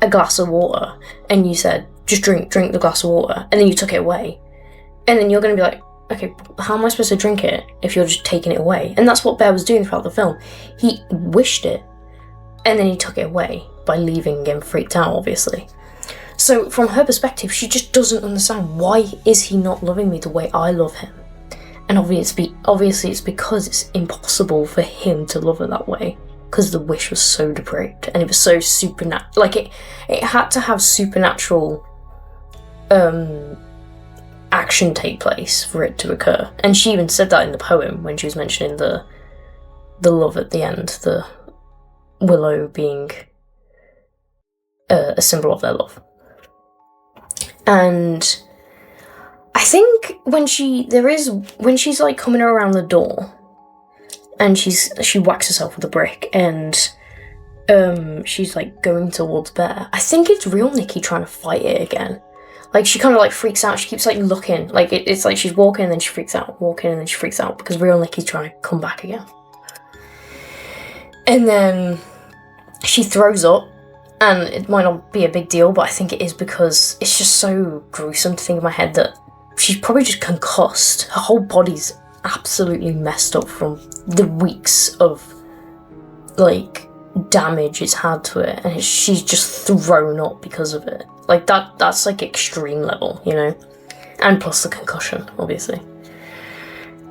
a glass of water and you said, just drink the glass of water, and then you took it away, and then you're going to be like, okay, how am I supposed to drink it if you're just taking it away? And that's what Bear was doing throughout the film. He wished it, and then he took it away by leaving again, freaked out, obviously. So from her perspective, she just doesn't understand, why is he not loving me the way I love him? And obviously it's because it's impossible for him to love her that way, because the wish was so depraved, and it was so supernatural. Like, it had to have supernatural action take place for it to occur. And she even said that in the poem when she was mentioning the love at the end, the willow being a symbol of their love. And I think when she's like coming around the door, and she whacks herself with a brick, and she's like going towards Bear. I think it's real Nikki trying to fight it again. Like, she kind of like freaks out. She keeps like looking, like it's like she's walking and then she freaks out, walking and then she freaks out, because real Nikki's trying to come back again. And then she throws up, and it might not be a big deal, but I think it is, because it's just so gruesome to think in my head that she's probably just concussed. Her whole body's absolutely messed up from the weeks of like damage it's had to it, and she's just thrown up because of it. Like that's like extreme level, you know? And plus the concussion, obviously.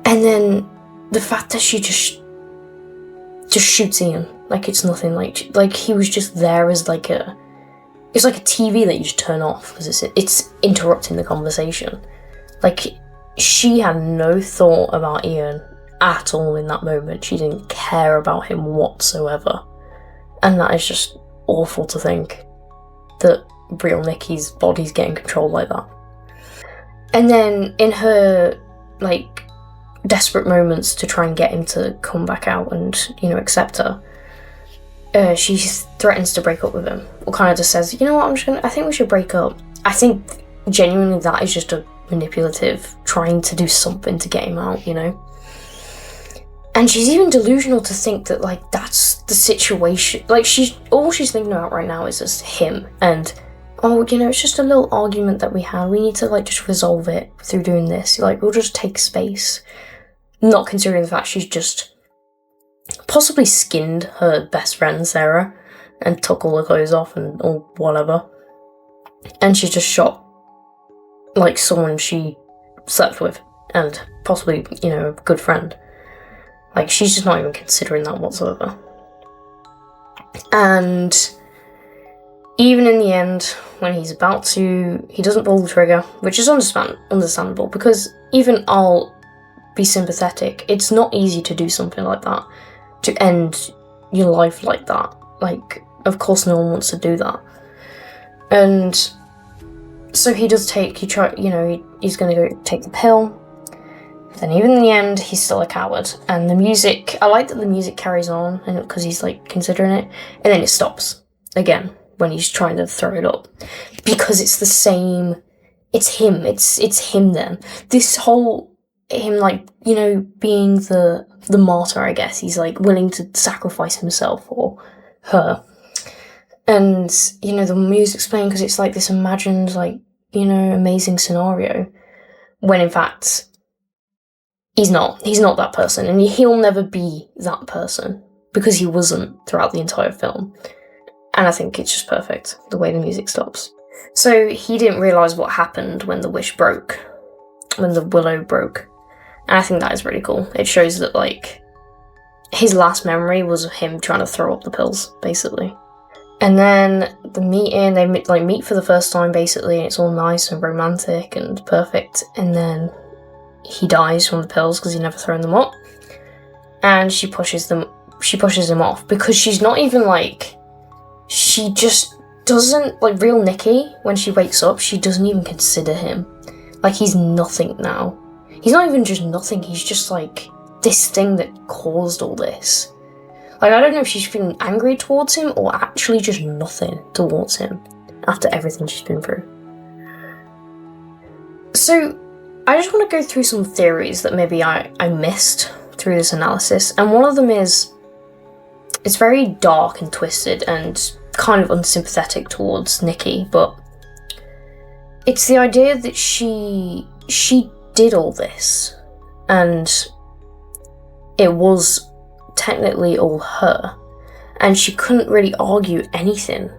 And then the fact that she just shoots Ian like it's nothing, like he was just there as like it's like a TV that you just turn off because it's interrupting the conversation. Like, she had no thought about Ian at all in that moment. She didn't care about him whatsoever. And that is just awful to think, that real Nikki's body's getting controlled like that. And then in her, like, desperate moments to try and get him to come back out and, you know, accept her, she threatens to break up with him. Or kind of just says, you know what, I think we should break up. I think genuinely that is just a manipulative, trying to do something to get him out, you know? And she's even delusional to think that, like, that's the situation. Like, all she's thinking about right now is just him, and, oh, you know, it's just a little argument that we had. We need to, like, just resolve it through doing this. Like, we'll just take space. Not considering the fact she's just possibly skinned her best friend, Sarah, and took all the clothes off and or whatever. And she just shot, like, someone she slept with, and possibly, you know, a good friend. Like, she's just not even considering that whatsoever. And even in the end, when he doesn't pull the trigger, which is understandable, because even I'll be sympathetic. It's not easy to do something like that, to end your life like that. Like, of course no one wants to do that. And so he's going to go take the pill. Then even in the end, he's still a coward. And the music, I like that the music carries on, and because he's like considering it, and then it stops again when he's trying to throw it up, because it's the same. It's him. It's him. Then this whole him, like, you know, being the martyr. I guess he's like willing to sacrifice himself for her, and you know the music's playing because it's like this imagined, like, you know, amazing scenario, when in fact he's not that person, and he'll never be that person, because he wasn't throughout the entire film. And I think it's just perfect, the way the music stops. So he didn't realise what happened when the willow broke. And I think that is really cool. It shows that, like, his last memory was of him trying to throw up the pills, basically. And then the meeting, they meet for the first time, basically, and it's all nice and romantic and perfect. And then he dies from the pills because he never thrown them up, and she pushes him off, because she's not even like, she just doesn't, like, real Nikki, when she wakes up, she doesn't even consider him. Like, he's nothing now. He's not even just nothing, he's just like this thing that caused all this. Like, I don't know if she's feeling angry towards him or actually just nothing towards him after everything she's been through. So I just want to go through some theories that maybe I missed through this analysis, and one of them is, it's very dark and twisted and kind of unsympathetic towards Nikki, but it's the idea that she did all this, and it was technically all her, and she couldn't really argue anything.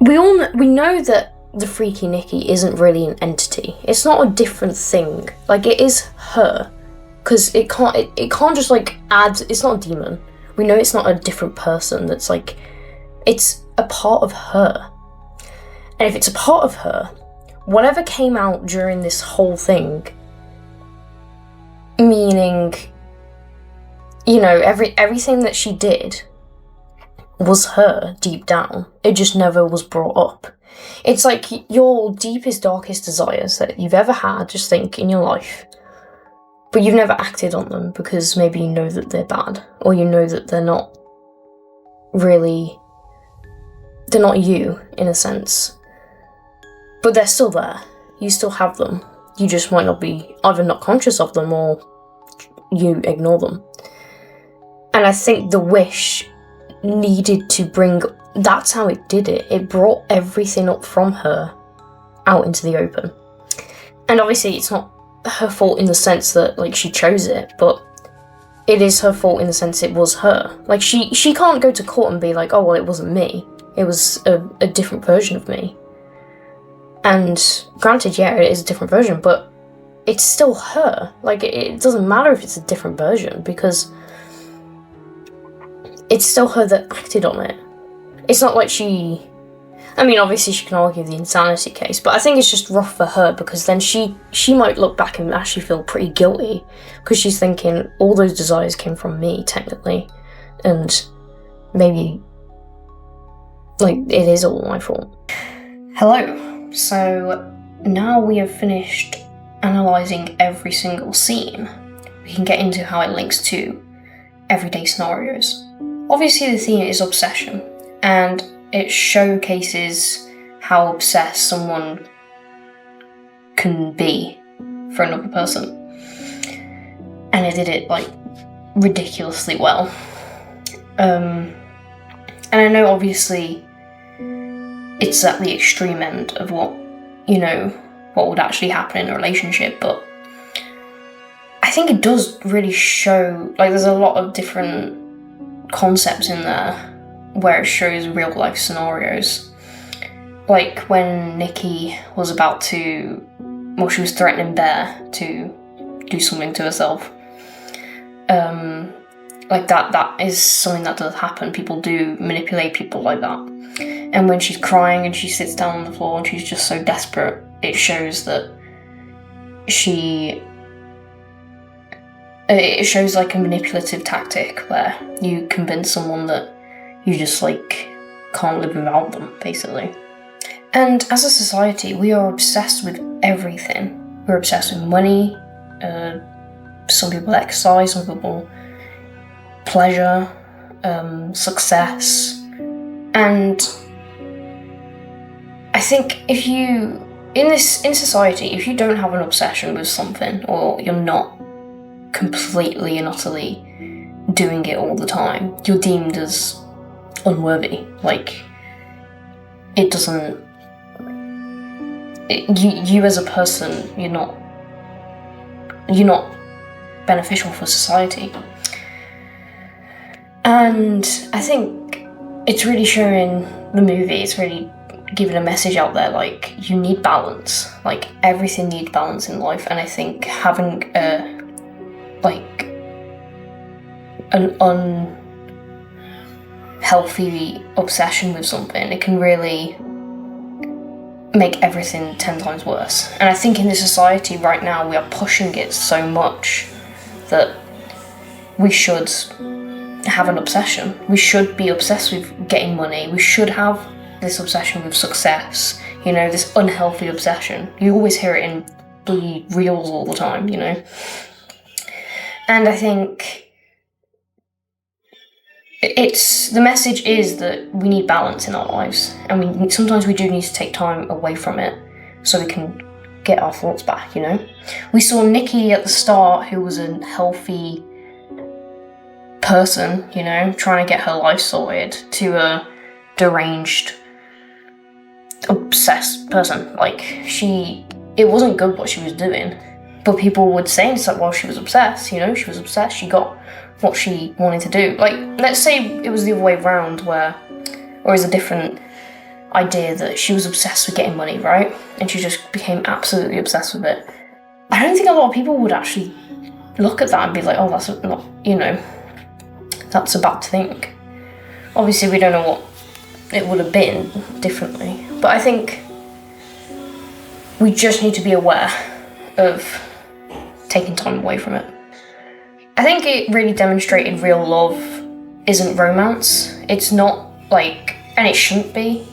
We know that the Freaky Nikki isn't really an entity. It's not a different thing. Like, it is her, because it can't just like add. It's not a demon. We know it's not a different person. That's like, it's a part of her. And if it's a part of her, whatever came out during this whole thing, meaning, you know, everything that she did, was her deep down. It just never was brought up. It's like your deepest, darkest desires that you've ever had, just think, in your life, but you've never acted on them because maybe you know that they're bad, or you know that they're not you, in a sense. But they're still there. You still have them. You just might not be either not conscious of them or you ignore them. And I think the wish needed to bring... That's how it did it. It brought everything up from her out into the open. And obviously it's not her fault in the sense that, like, she chose it, but it is her fault in the sense it was her. Like, she can't go to court and be like, oh, well, it wasn't me. It was a different version of me. And granted, yeah, it is a different version, but it's still her. Like, it doesn't matter if it's a different version, because it's still her that acted on it. It's not like obviously she can argue the insanity case, but I think it's just rough for her, because then she might look back and actually feel pretty guilty, because she's thinking all those desires came from me, technically, and maybe, like, it is all my fault. Hello. So now we have finished analysing every single scene, we can get into how it links to everyday scenarios. Obviously the theme is obsession, and it showcases how obsessed someone can be for another person. And it did it, like, ridiculously well. And I know obviously it's at the extreme end of what would actually happen in a relationship, but I think it does really show, like, there's a lot of different concepts in there where it shows real life scenarios. Like when Nikki was about to, she was threatening Bear to do something to herself. Like that is something that does happen. People do manipulate people like that. And when she's crying and she sits down on the floor and she's just so desperate, it shows that it shows like a manipulative tactic where you convince someone that you just, like, can't live without them, basically. And as a society, we are obsessed with everything. We're obsessed with money, some people exercise, some people pleasure, success. And I think in society, if you don't have an obsession with something, or you're not completely and utterly doing it all the time, you're deemed as unworthy. Like, it doesn't... You as a person, you're not beneficial for society. And I think it's really showing the movie, it's really giving a message out there, like, you need balance. Like, everything needs balance in life, and I think having an unhealthy obsession with something, it can really make everything 10 times worse. And I think in this society right now, we are pushing it so much that we should have an obsession. We should be obsessed with getting money. We should have this obsession with success, this unhealthy obsession. You always hear it in bloody reels all the time, And I think the message is that we need balance in our lives, and sometimes we do need to take time away from it so we can get our thoughts back, We saw Nikki at the start, who was a healthy person, trying to get her life sorted, to a deranged, obsessed person. Like, it wasn't good what she was doing, but people would say it's like, well, she was obsessed, she was obsessed, she got what she wanted to do. Like, let's say it was the other way around, or is a different idea that she was obsessed with getting money, right? And she just became absolutely obsessed with it. I don't think a lot of people would actually look at that and be like, oh, that's not, that's a bad thing. Obviously, we don't know what it would have been differently, but I think we just need to be aware of taking time away from it. I think it really demonstrated real love isn't romance. It's not like, and it shouldn't be.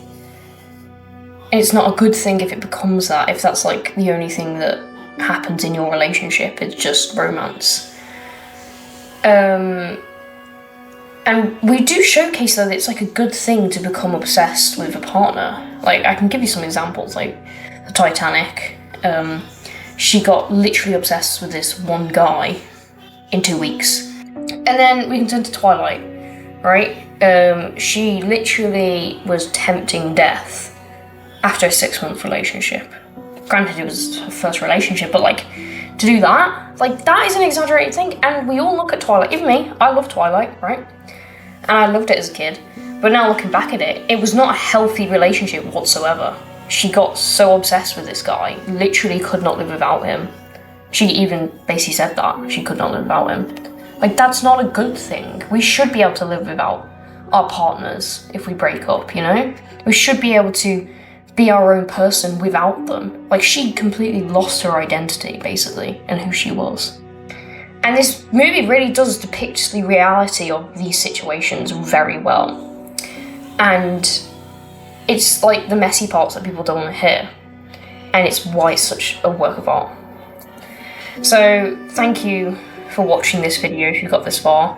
It's not a good thing if it becomes that, if that's like the only thing that happens in your relationship, it's just romance. And we do showcase though that it's like a good thing to become obsessed with a partner. Like, I can give you some examples, like the Titanic. She got literally obsessed with this one guy in 2 weeks. And then we can turn to Twilight, right? She literally was tempting death after a 6-month relationship. Granted, it was her first relationship, but like, to do that, like, that is an exaggerated thing. And we all look at Twilight, even me, I love Twilight, right? And I loved it as a kid. But now looking back at it, it was not a healthy relationship whatsoever. She got so obsessed with this guy, literally could not live without him. She even basically said that, she could not live without him. Like, that's not a good thing. We should be able to live without our partners if we break up, you know? We should be able to be our own person without them. Like, she completely lost her identity, basically, and who she was. And this movie really does depict the reality of these situations very well. And it's like the messy parts that people don't want to hear. And it's why it's such a work of art. So, thank you for watching this video if you got this far.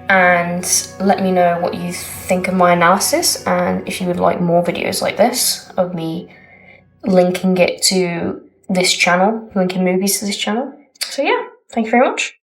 And let me know what you think of my analysis, and if you would like more videos like this of me linking it to this channel, linking movies to this channel. So yeah, thank you very much.